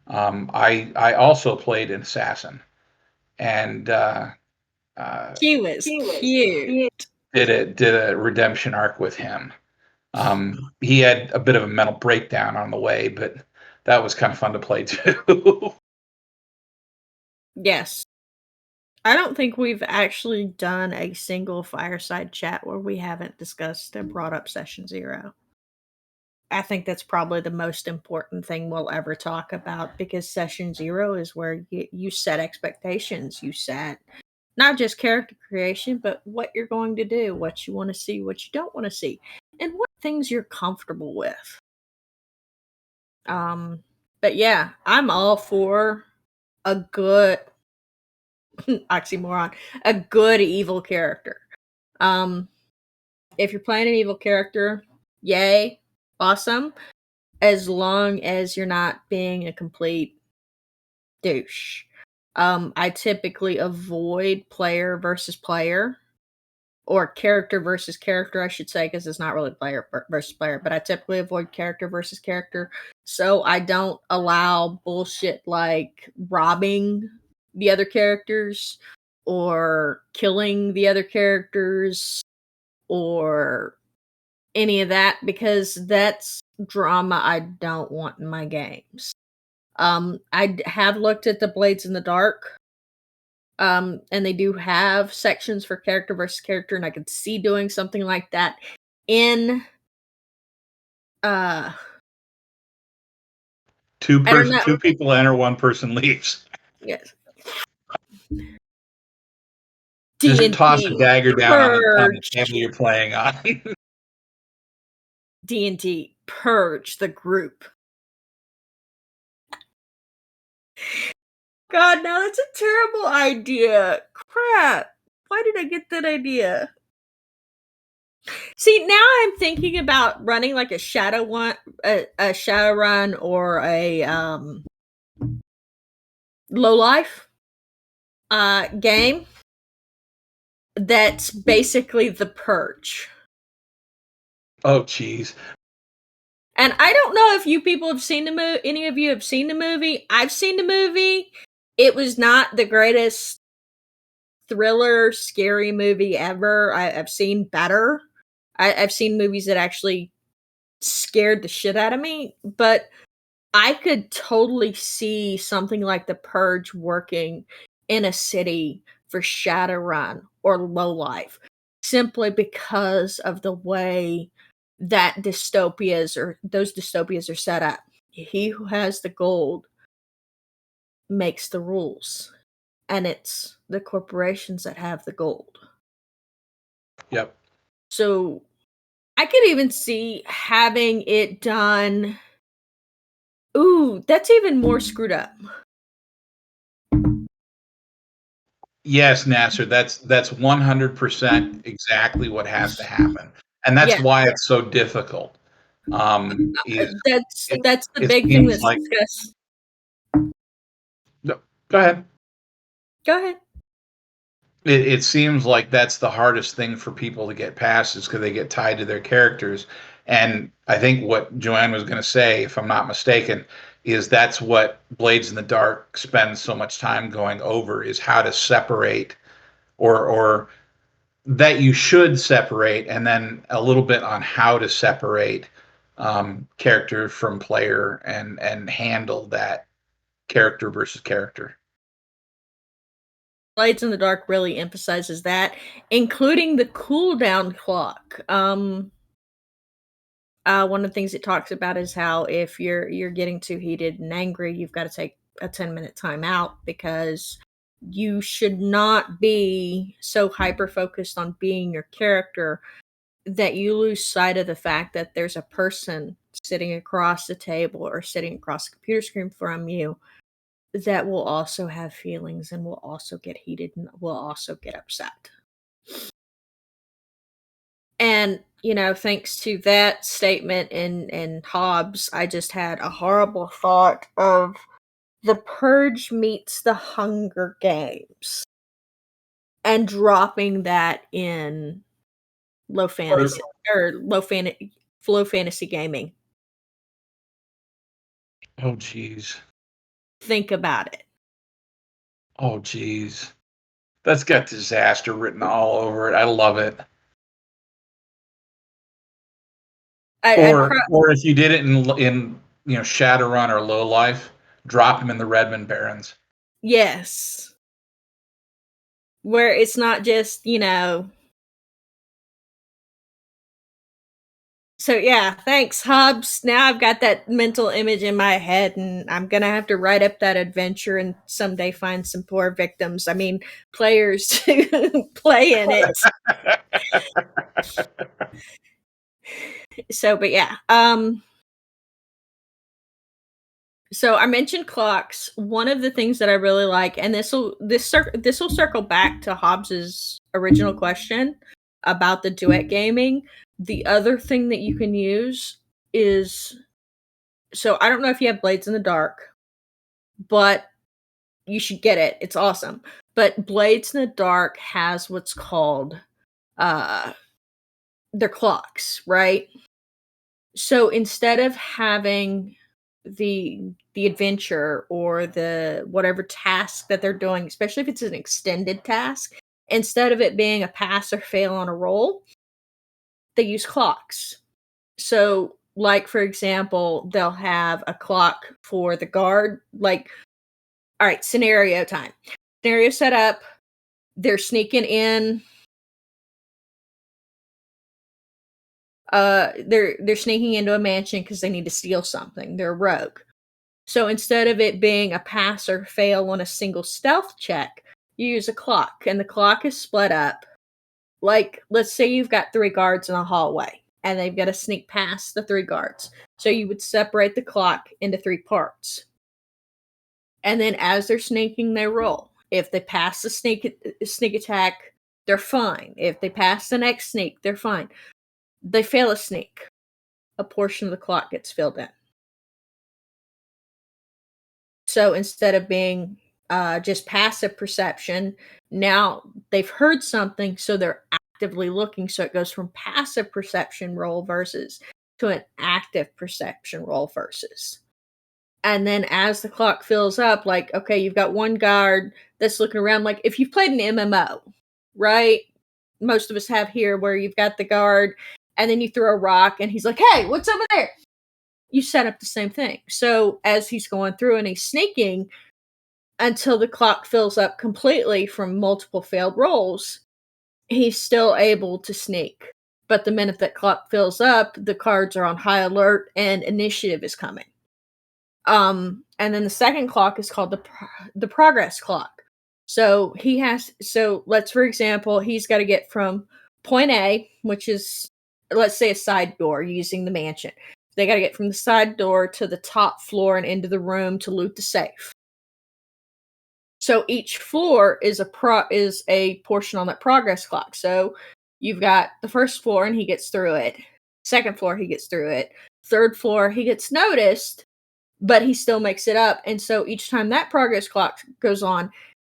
I also played an assassin, and uh, she was cute. did a redemption arc with him. He had a bit of a mental breakdown on the way, but that was kind of fun to play too. Yes. I don't think we've actually done a single fireside chat where we haven't discussed and brought up session zero. I think that's probably the most important thing we'll ever talk about because session zero is where you set expectations. You set not just character creation, but what you're going to do, what you want to see, what you don't want to see, and what things you're comfortable with. Um, but yeah, I'm all for a good oxymoron, a good evil character. Um, if you're playing an evil character, yay, awesome. As long as you're not being a complete douche. I typically avoid player versus player, or character versus character, I should say, because it's not really player versus player, but I typically avoid character versus character. So I don't allow bullshit like robbing the other characters or killing the other characters or any of that because that's drama I don't want in my games. I have looked at the Blades in the Dark, and they do have sections for character versus character, and I could see doing something like that in uh I don't know. Two people enter, one person leaves. Yes. Just toss a D&D dagger down on the purge. table you're playing on. D&D purge the group. God, now that's a terrible idea. Crap. Why did I get that idea? See, now I'm thinking about running like a shadow one, a shadow run, or a low life game that's basically the purge. Oh, geez. And I don't know if you people have seen the movie. Any of you have seen the movie? I've seen the movie. It was not the greatest thriller, scary movie ever. I've seen better. I've seen movies that actually scared the shit out of me, but I could totally see something like The Purge working in a city for Shadowrun or Lowlife simply because of the way that those dystopias are set up. He who has the gold makes the rules, and it's the corporations that have the gold. Yep. So I could even see having it done. Ooh, that's even more screwed up. Yes, Nasser, that's 100% exactly what has to happen, and that's Yeah, why it's so difficult, is that's it that's the it big thing seems that's like discussed. No, go ahead. Go ahead. It seems like that's the hardest thing for people to get past is because they get tied to their characters, and I think what Joanne was gonna say, if I'm not mistaken, is that's what Blades in the Dark spends so much time going over, is how to separate or that you should separate, and then a little bit on how to separate character from player and handle that character versus character. Blades in the Dark really emphasizes that, including the cooldown clock. One of the things it talks about is how if you're getting too heated and angry, you've got to take a 10-minute time out because you should not be so hyper focused on being your character that you lose sight of the fact that there's a person sitting across the table or sitting across the computer screen from you that will also have feelings and will also get heated and will also get upset. And, thanks to that statement in Hobbes, I just had a horrible thought of The Purge meets the Hunger Games and dropping that in low fantasy Or or low fantasy gaming. oh, geez. Think about it. Oh, geez. That's got disaster written all over it. I love it. I'd Or if you did it in Shadowrun or Low Life, drop them in the Redmond Barrens. yes. Where it's not just, so yeah, thanks, Hubs. Now I've got that mental image in my head, and I'm gonna have to write up that adventure and someday find some poor victims. I mean, players to play in it. So, but yeah, so I mentioned clocks. One of the things that I really like, and this will circle back to Hobbes's original question about the duet gaming. The other thing that you can use is, so I don't know if you have Blades in the Dark, but you should get it. It's awesome. But Blades in the Dark has what's called uh their clocks, right? So instead of having the adventure or the whatever task that they're doing, especially if it's an extended task, instead of it being a pass or fail on a roll, they use clocks. So like for example, they'll have a clock for the guard, like, all right, scenario time. Scenario set up, they're sneaking in, they're sneaking into a mansion because they need to steal something. They're a rogue. So instead of it being a pass or fail on a single stealth check, you use a clock, and the clock is split up. Like, let's say you've got 3 guards in a hallway, and they've got to sneak past the 3 guards. So you would separate the clock into 3 parts. And then as they're sneaking, they roll. If they pass the sneak attack, they're fine. If they pass the next sneak, they're fine. They fail a sneak, a portion of the clock gets filled in. So instead of being just passive perception, now they've heard something, so they're actively looking. So it goes from passive perception roll versus to an active perception roll versus. And then as the clock fills up, like, okay, you've got one guard that's looking around. Like if you've played an MMO, right? Most of us have here where you've got the guard and then you throw a rock and he's like, hey, what's over there? You set up the same thing. So as he's going through and he's sneaking until the clock fills up completely from multiple failed rolls, he's still able to sneak. But the minute that clock fills up, the cards are on high alert and initiative is coming. And then the second clock is called the progress clock. So let's for example, he's got to get from point A, which is let's say a side door using the mansion. They got to get from the side door to the top floor and into the room to loot the safe. So each floor is a portion on that progress clock. So you've got the first floor and he gets through it. Second floor he gets through it. Third floor he gets noticed, but he still makes it up. And so each time that progress clock goes on,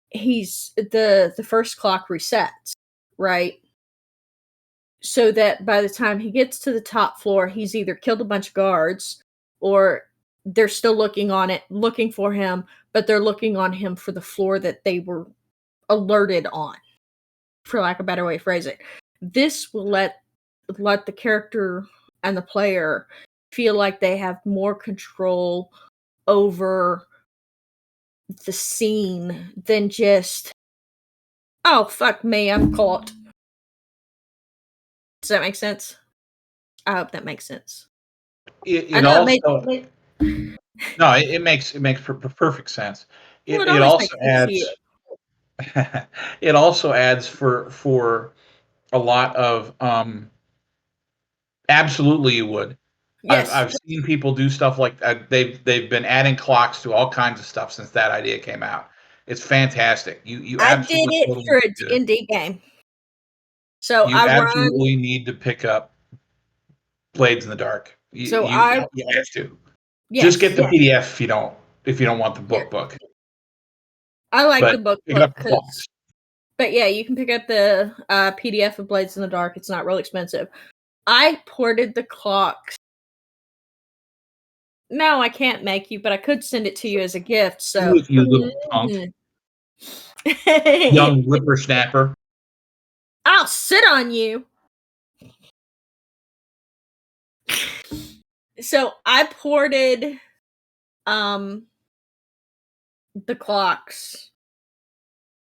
he's the first clock resets, right? So that by the time he gets to the top floor, he's either killed a bunch of guards or they're still looking for him, but they're looking on him for the floor that they were alerted on, for lack of a better way to phrase it. This will let the character and the player feel like they have more control over the scene than just, oh fuck me, I'm caught. Does that make sense? I hope that makes sense. I It know also it no, it makes perfect sense. well, it It always also makes sense to you. adds it also adds for a lot of absolutely you would. Yes, I've seen people do stuff like that. They've been adding clocks to all kinds of stuff since that idea came out. It's fantastic. You I did absolutely it totally for a do it. D&D game. So You I run absolutely need to pick up Blades in the Dark. so I You have to. Just yes, get the PDF if you don't want the here. book. I like the But book pick up the because clocks. but yeah, you can pick up the PDF of Blades in the Dark. It's not real expensive. I ported the clocks. No, I can't make you, but I could send it to you as a gift. So You little punk, young whippersnapper. I'll sit on you. So I ported um the clocks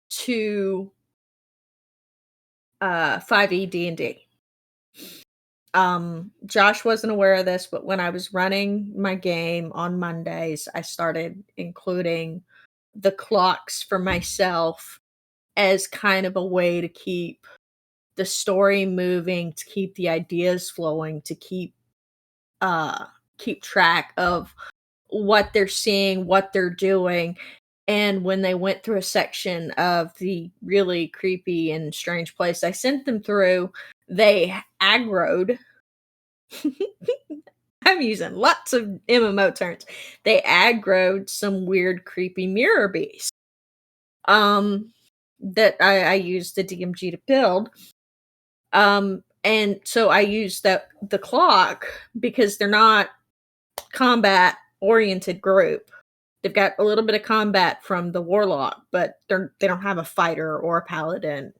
to 5e D&D. Josh wasn't aware of this, but when I was running my game on Mondays, I started including the clocks for myself as kind of a way to keep the story moving, to keep the ideas flowing, to keep track of what they're seeing, what they're doing. And when they went through a section of the really creepy and strange place I sent them through, they aggroed. I'm using lots of MMO terms. They aggroed some weird, creepy mirror beast. That I used the DMG to build. And so I used the clock because they're not combat oriented group. They've got a little bit of combat from the warlock, but they don't have a fighter or a paladin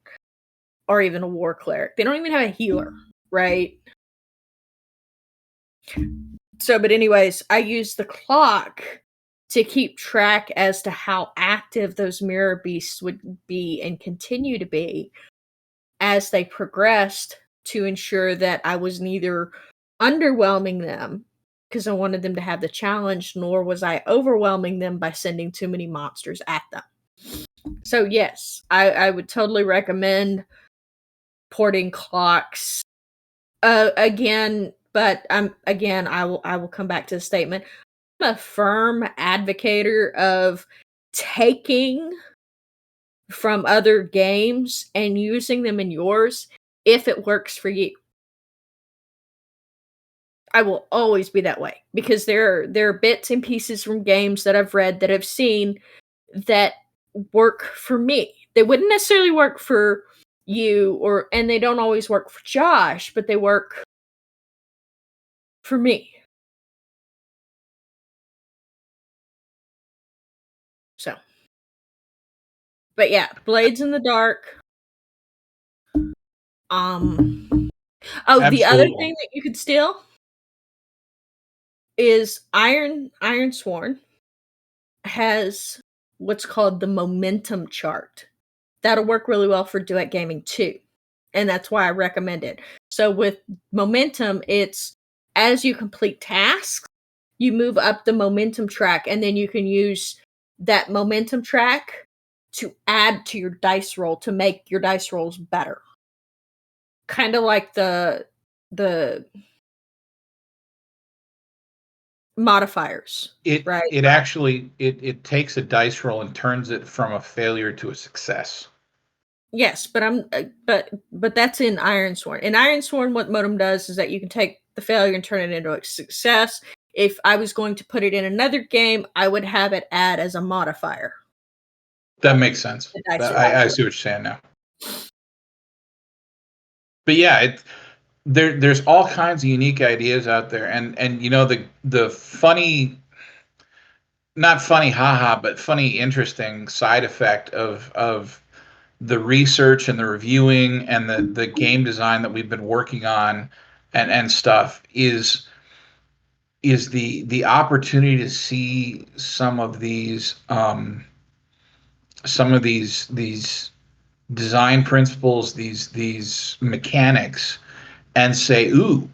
or even a war cleric. They don't even have a healer, right? So, but anyways, I use the clock to keep track as to how active those mirror beasts would be and continue to be as they progressed to ensure that I was neither underwhelming them because I wanted them to have the challenge, nor was I overwhelming them by sending too many monsters at them. So yes, I would totally recommend porting clocks. Again, but again, I will come back to the statement. I'm a firm advocator of taking from other games and using them in yours if it works for you. I will always be that way because there are bits and pieces from games that I've read that I've seen that work for me. They wouldn't necessarily work for you and they don't always work for Josh, but they work for me. So, but yeah, Blades in the Dark. Um oh, the other Absolutely. thing that you could steal is Iron Sworn has what's called the momentum chart. That'll work really well for duet gaming too. And that's why I recommend it. So with momentum, it's as you complete tasks, you move up the momentum track, and then you can use that momentum track to add to your dice roll to make your dice rolls better. Kind of like the Modifiers, It right? it actually it takes a dice roll and turns it from a failure to a success. Yes, but but that's in Ironsworn. In Ironsworn, what modem does is that you can take the failure and turn it into a success. If I was going to put it in another game, I would have it add as a modifier. That makes sense. The dice roll. I see what you're saying now. But yeah, there's all kinds of unique ideas out there, and you know the funny, not funny haha, but funny interesting side effect of the research and the reviewing and the game design that we've been working on and stuff is the opportunity to see some of these design principles, these mechanics, and say, "Ooh,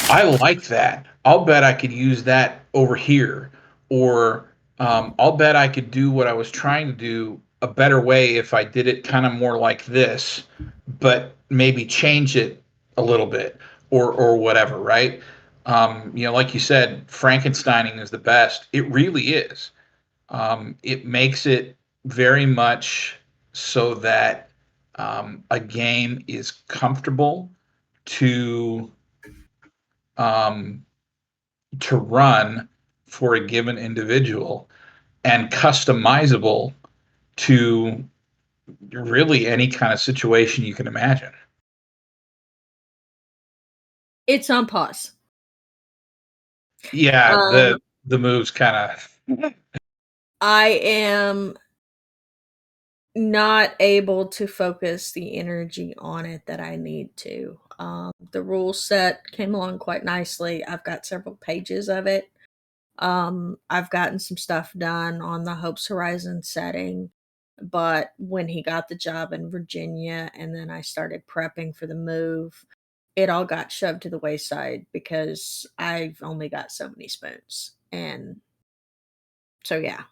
I like that. I'll bet I could use that over here," or "I'll bet I could do what I was trying to do a better way if I did it kind of more like this, but maybe change it a little bit, or whatever." Right? You know, like you said, Frankensteining is the best. It really is. It makes it very much so that a game is comfortable to um, to run for a given individual and customizable to really any kind of situation you can imagine. It's on pause. Yeah, Um, the moves kind of I am not able to focus the energy on it that I need to. The rule set came along quite nicely. I've got several pages of it. I've gotten some stuff done on the Hopes Horizon setting, but when he got the job in Virginia and then I started prepping for the move, it all got shoved to the wayside because I've only got so many spoons. And so yeah,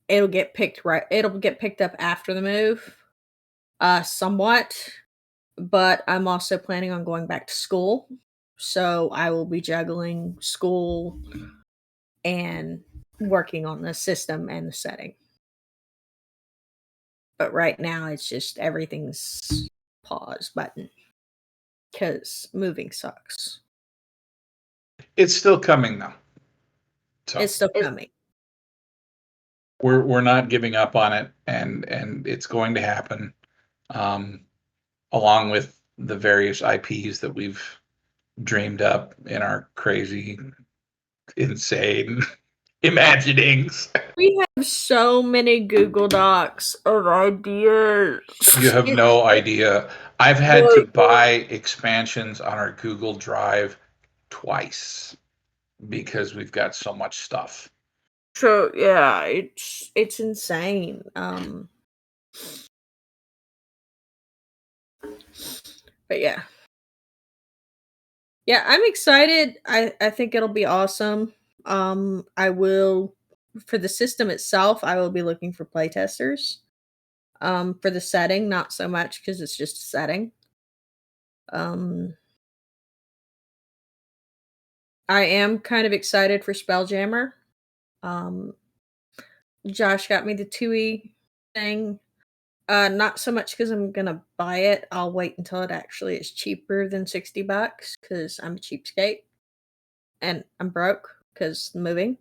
it'll get picked up after the move, somewhat, but I'm also planning on going back to school. So I will be juggling school and working on the system and the setting. But right now, it's just everything's pause button because moving sucks. it's still coming though. So It's still coming. we're not giving up on it, and it's going to happen. Um, Along with the various IPs that we've dreamed up in our crazy, insane imaginings. We have so many Google Docs of ideas. You have It's no idea. I've had to like, buy expansions on our Google Drive twice because we've got so much stuff. so yeah, it's insane. But yeah. Yeah, I'm excited. I think it'll be awesome. I will for the system itself, I will be looking for playtesters. For the setting, not so much because it's just a setting. Um, I am kind of excited for Spelljammer. Um, Josh got me the 2E thing. Not so much because I'm gonna buy it. I'll wait until it actually is cheaper than $60 because I'm a cheapskate and I'm broke because moving.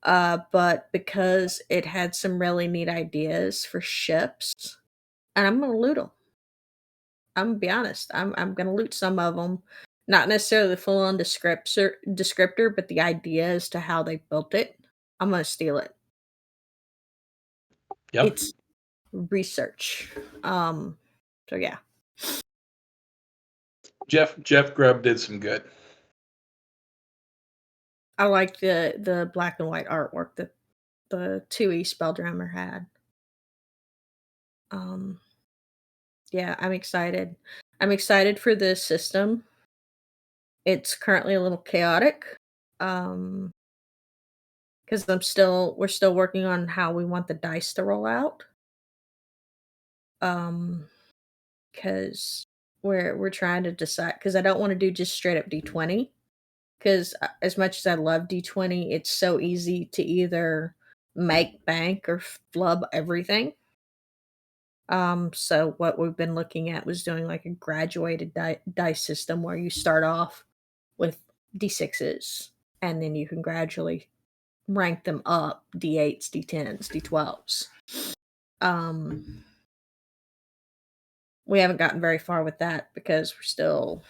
But because it had some really neat ideas for ships, and I'm gonna loot them. I'm gonna be honest. I'm gonna loot some of them. Not necessarily the full on descriptor, but the idea as to how they built it. I'm gonna steal it. Yep. It's research. Um, so yeah, Jeff Grubb did some good. I like the black and white artwork that the 2E Spelldrammer had. Um, yeah, I'm excited. I'm excited for the system. It's currently a little chaotic. Um, because we're still working on how we want the dice to roll out. Um, because we're trying to decide because I don't want to do just straight up D20. because as much as I love D20, it's so easy to either make bank or flub everything. So what we've been looking at was doing like a graduated dice system where you start off with D6s and then you can gradually rank them up D8s, D10s, D12s. Um, we haven't gotten very far with that because we're still,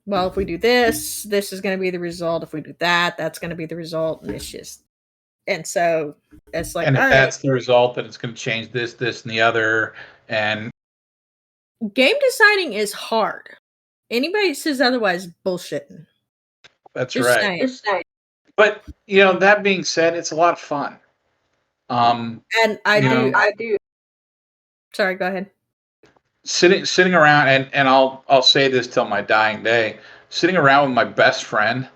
well, if we do this, this is going to be the result. If we do that, that's going to be the result. And it's just, and so it's like, And all if right, that's the result, then it's going to change this, this, and the other. And game designing is hard. Anybody says otherwise, bullshitting. that's Just right. saying. But that being said, it's a lot of fun. And I You do. know, I do. Sorry, go ahead. sitting around, and I'll say this till my dying day, sitting around with my best friend,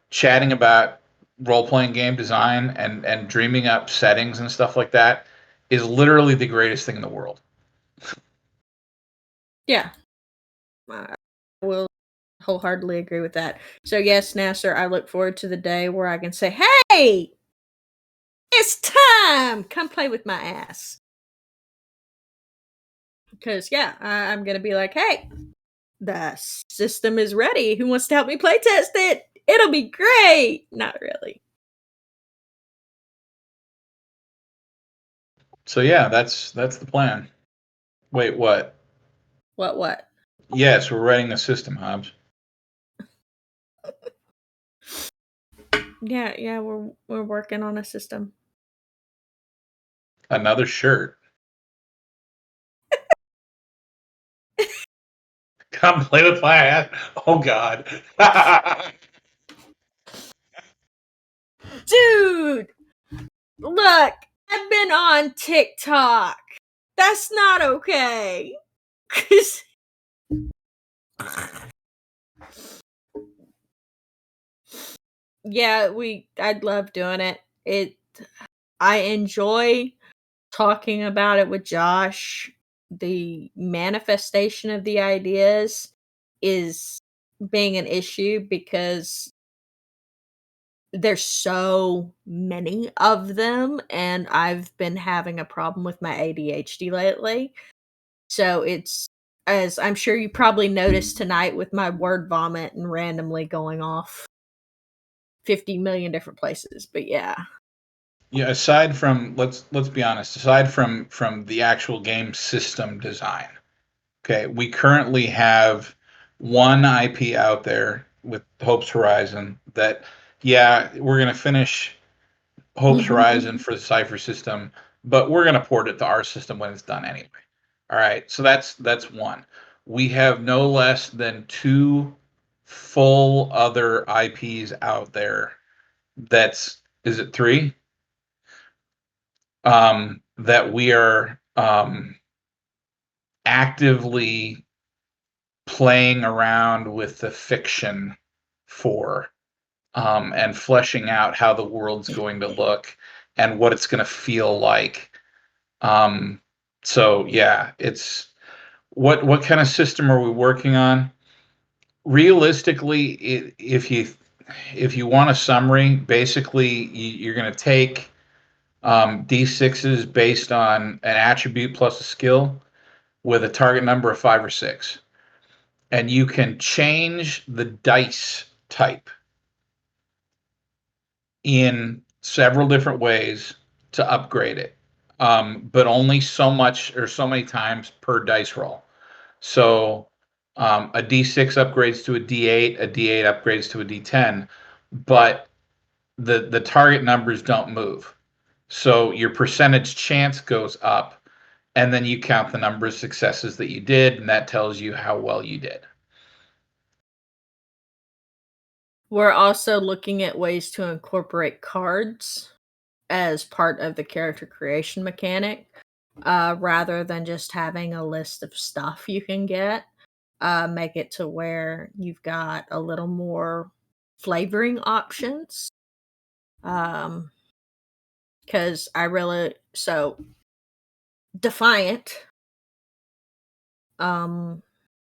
chatting about role playing game design and dreaming up settings and stuff like that is literally the greatest thing in the world. Yeah, I will wholeheartedly agree with that. So yes, Nasser, I look forward to the day where I can say, "Hey, it's time. Come play with my ass." Because yeah, I'm gonna be like, "Hey, the system is ready. Who wants to help me play test it? It'll be great." Not really. So yeah, that's the plan. Wait, what? What? What? Yes, we're writing a system, Hobbs. Yeah, yeah. We're working on a system. Another shirt. Come play with my ass. Oh God. Dude, look, I've been on TikTok. That's not okay. 'Cause yeah, I'd love doing it. I enjoy talking about it with Josh. The manifestation of the ideas is being an issue because there's so many of them and I've been having a problem with my ADHD lately. So it's, as I'm sure you probably noticed tonight with my word vomit and randomly going off 50 million different places. But yeah. Yeah, aside from let's be honest, aside from the actual game system design, okay, we currently have one IP out there with Hope's Horizon that, yeah, we're gonna finish Hope's Mhm. Horizon for the Cypher system, but we're gonna port it to our system when it's done anyway. All right, so that's one. We have no less than two full other IPs out there. That's, is it three? That we are actively playing around with the fiction for, and fleshing out how the world's going to look and what it's going to feel like. Um, so yeah, it's what kind of system are we working on? Realistically, if you want a summary, basically you're going to take D6s based on an attribute plus a skill with a target number of 5 or 6. And you can change the dice type in several different ways to upgrade it, but only so much or so many times per dice roll. So a D6 upgrades to a D8, a D8 upgrades to a D10, but the target numbers don't move. So your percentage chance goes up, and then you count the number of successes that you did, and that tells you how well you did. We're also looking at ways to incorporate cards as part of the character creation mechanic, rather than just having a list of stuff you can get. Make it to where you've got a little more flavoring options. Because I really, so Defiant, um,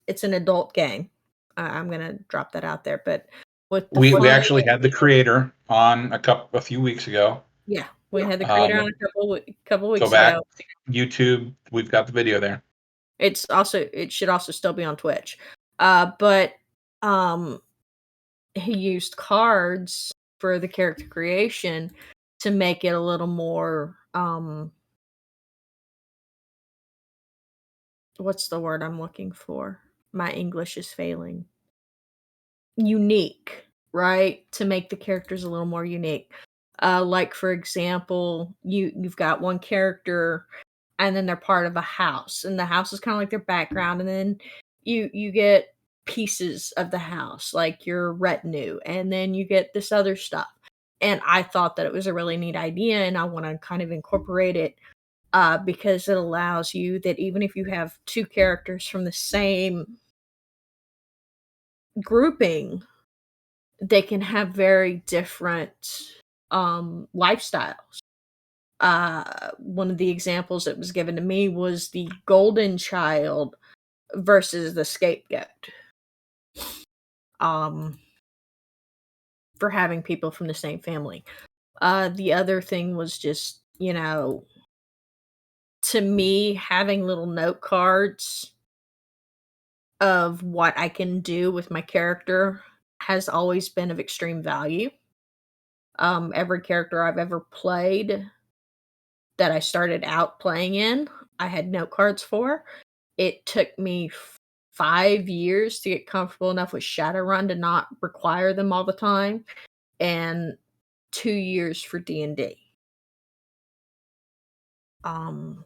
it's an adult game. I'm gonna drop that out there. But with the We flying, actually had the creator on a few weeks ago. yeah, we had the creator on Um, a couple go weeks back, ago. YouTube. We've got the video there. It should also still be on Twitch. But um, he used cards for the character creation to make it a little more what's the word I'm looking for? My English is failing. Unique, right? To make the characters a little more unique. Like for example, you've got one character and then they're part of a house, and the house is kind of like their background, and then you get pieces of the house like your retinue, and then you get this other stuff. And I thought that it was a really neat idea, and I want to kind of incorporate it because it allows you that even if you have two characters from the same grouping, they can have very different lifestyles. One of the examples that was given to me was the golden child versus the scapegoat. Um, for having people from the same family. The other thing was just, to me, having little note cards of what I can do with my character has always been of extreme value. Every character I've ever played that I started out playing in, I had note cards for. It took me 5 years to get comfortable enough with Shadowrun to not require them all the time, and 2 years for D&D. Um,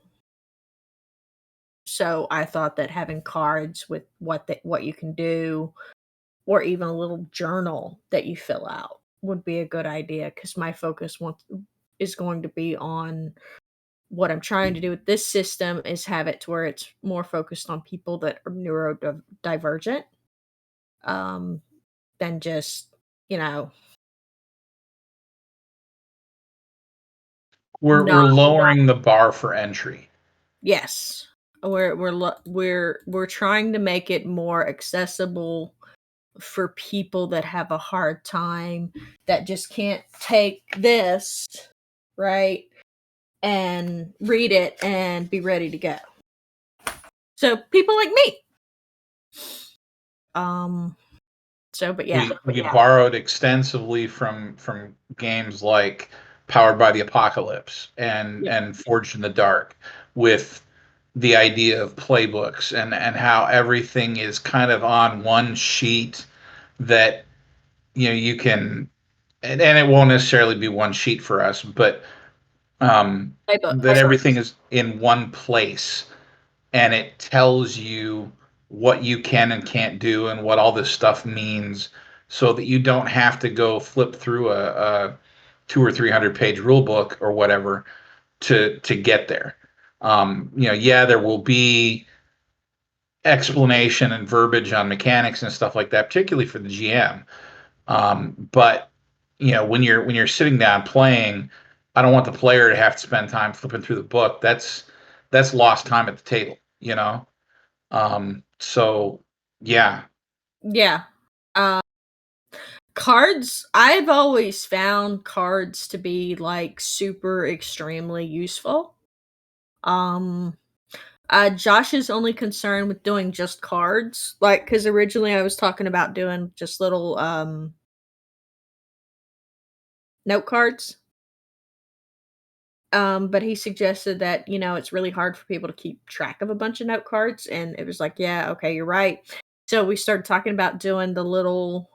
so I thought that having cards with what you can do, or even a little journal that you fill out would be a good idea, because my focus is going to be on what I'm trying to do with this system is have it to where it's more focused on people that are neurodivergent, um, than just, you know, We're not lowering the bar for entry. yes. We're trying to make it more accessible for people that have a hard time, that just can't take this, right, and read it and be ready to go. So people like me. Um but yeah. We borrowed extensively from games like Powered by the Apocalypse Yeah. and Forged in the Dark, with the idea of playbooks and how everything is kind of on one sheet that you can, and it won't necessarily be one sheet for us, but that Playbooks. everything is in one place, and it tells you what you can and can't do and what all this stuff means, so that you don't have to go flip through a 200 or 300 page rule book or whatever to get there. Yeah, there will be explanation and verbiage on mechanics and stuff like that, particularly for the GM. But when you're sitting down playing, I don't want the player to have to spend time flipping through the book. That's lost time at the table. So yeah, Yeah. Uh, cards, I've always found cards to be like super extremely useful. Um Josh is only concerned with doing just cards, like because originally I was talking about doing just little note cards. But he suggested that, it's really hard for people to keep track of a bunch of note cards, and it was like, yeah, okay, you're right. So we started talking about doing the little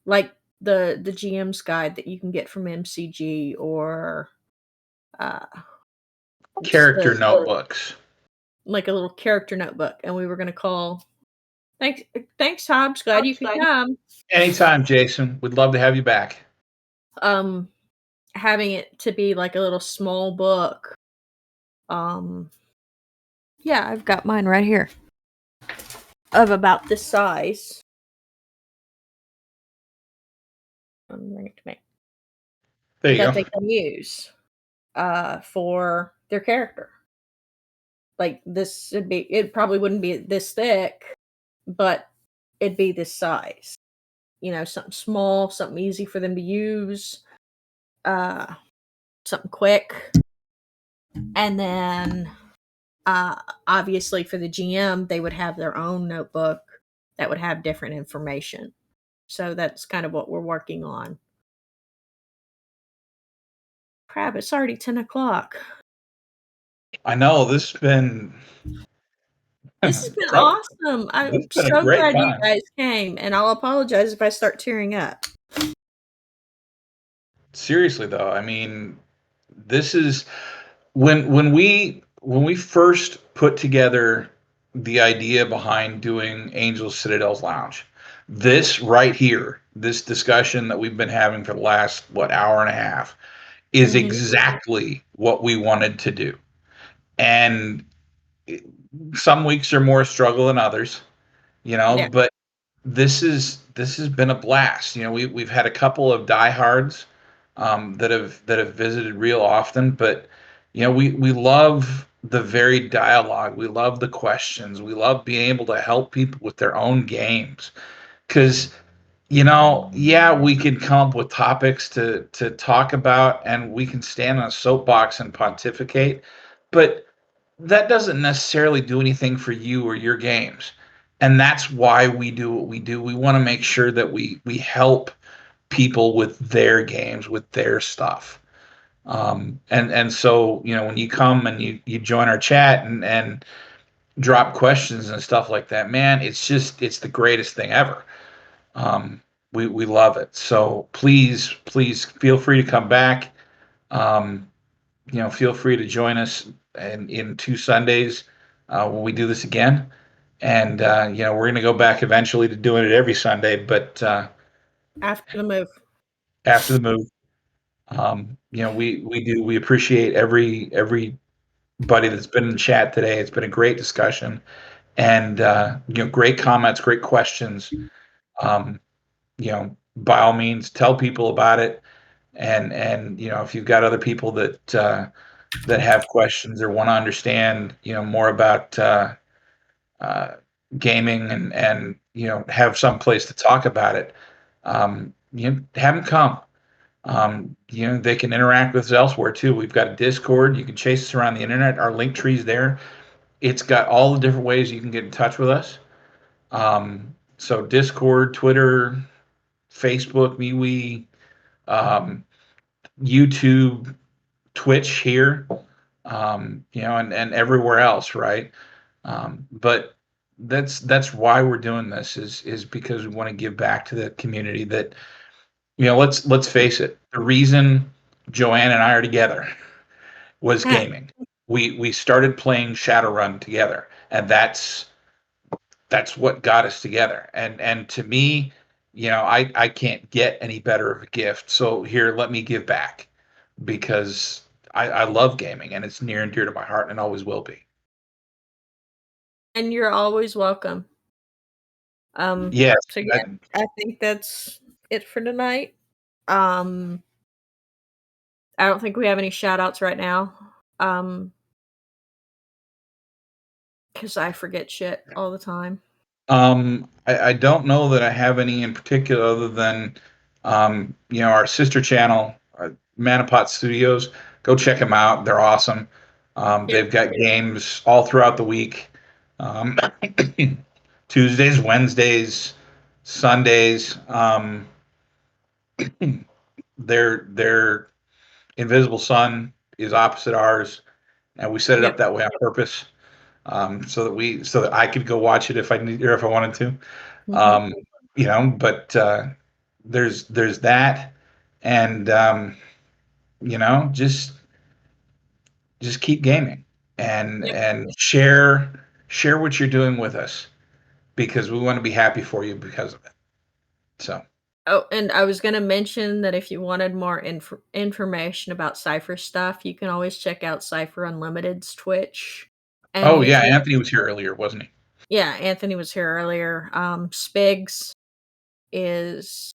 like the GM's guide that you can get from MCG, or uh what's character the notebooks. like a little character notebook, and we were gonna call thanks Hobbs, glad you could come. Anytime, Jason. We'd love to have you back. Um having it to be like a little small book. Um yeah, I've got mine right here, of about this size. Bring it to me. There you That go. they can use for their character. Like, it probably wouldn't be this thick, but it'd be this size. Something small, something easy for them to use, uh, something quick. And then, uh, obviously, for the GM, they would have their own notebook that would have different information. So that's kind of what we're working on. Crap, it's already 10 o'clock. I know this has been This has been prob awesome. this I'm has been a so great glad you time. guys came, and I'll apologize if I start tearing up. Seriously though, I mean, this is when we first put together the idea behind doing Angels Citadel's Lounge, this right here, this discussion that we've been having for the last what hour and a half is Mhm. exactly what we wanted to do. And some weeks are more struggle than others, Yeah. but this has been a blast. We've had a couple of diehards that have visited real often, but we love the varied dialogue. We love the questions. We love being able to help people with their own games. Because yeah, we can come up with topics to talk about, and we can stand on a soapbox and pontificate, but that doesn't necessarily do anything for you or your games. And that's why we do what we do. We want to make sure that we help people with their games, with their stuff. And so when you come and you join our chat and drop questions and stuff like that, man, it's the greatest thing ever. Um, we love it. So please feel free to come back. Um, feel free to join us in 2 Sundays when we do this again. And we're going to go back eventually to doing it every Sunday, but After the move. after the move, we appreciate everybody that's been in the chat today. It's been a great discussion, and great comments, great questions. Um, by all means, tell people about it, and if you've got other people that have questions or want to understand, more about uh, gaming and have some place to talk about it, have them come. They can interact with us elsewhere too. We've got a Discord. You can chase us around the internet. Our link tree's there. It's got all the different ways you can get in touch with us. So Discord, Twitter, Facebook, MeWe, um, YouTube, Twitch here, and everywhere else, right? But that's why we're doing this is because we want to give back to the community that let's face it, the reason Joann and I are together was Huh. gaming. We started playing Shadowrun together, and that's what got us together. And to me, I can't get any better of a gift. So here, let me give back because I love gaming and it's near and dear to my heart and always will be. And you're always welcome. Yes, So I, yeah, I think that's it for tonight. Um, I don't think we have any shout outs right now. Um, because I forget shit all the time. I don't know that I have any in particular other than, our sister channel, Manapot Studios. Go check them out. They're awesome. Yep. They've got games all throughout the week. Um, Tuesdays, Wednesdays, Sundays. Their Invisible Sun is opposite ours, and we set it up Yep. that way on purpose, so that I could go watch it if I need or if I wanted to. Mhm. Um, but there's that, and just keep gaming and Yep. and share what you're doing with us because we want to be happy for you because of it. So, Oh, and I was gonna mention that if you wanted more information about Cypher stuff, you can always check out Cypher Unlimited's Twitch and oh yeah, YouTube. Anthony was here earlier, wasn't he? Yeah, Anthony was here earlier. Spigs is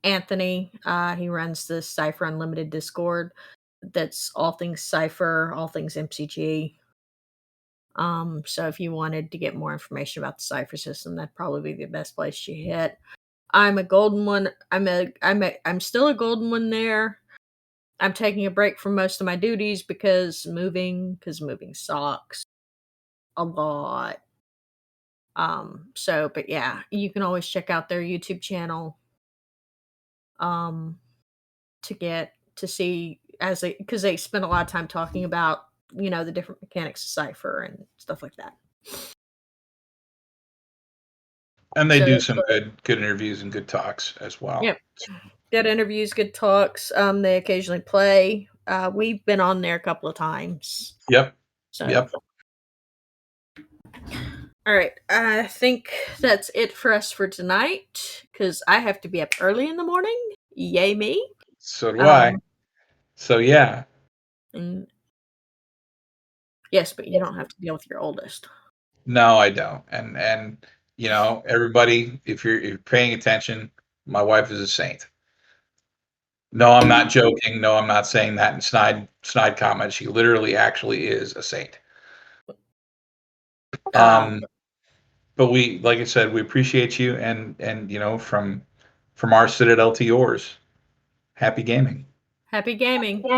Anthony. He runs the Cypher Unlimited Discord. That's all things Cypher, all things MCG. So if you wanted to get more information about the cipher system, that'd probably be the best place to hit. I'm a golden one. I'm still a golden one there. I'm taking a break from most of my duties because moving sucks a lot. But yeah, you can always check out their YouTube channel um to get to see as they because they spend a lot of time talking about, the different mechanics of Cypher and stuff like that. And they So do that's some what, good interviews and good talks as well. yep. Good interviews, good talks. They occasionally play. We've been on there a couple of times. Yep. So Yep. all right. I think that's it for us for tonight because I have to be up early in the morning. Yay me. So do I. Um So yeah. and yes, but you don't have to deal with your oldest. No, I don't. And everybody, if you're paying attention, my wife is a saint. No, I'm not joking. No, I'm not saying that in snide comment. She literally actually is a saint. Um Um, but like I said, we appreciate you and from our Citadel to yours. Happy gaming. Happy gaming.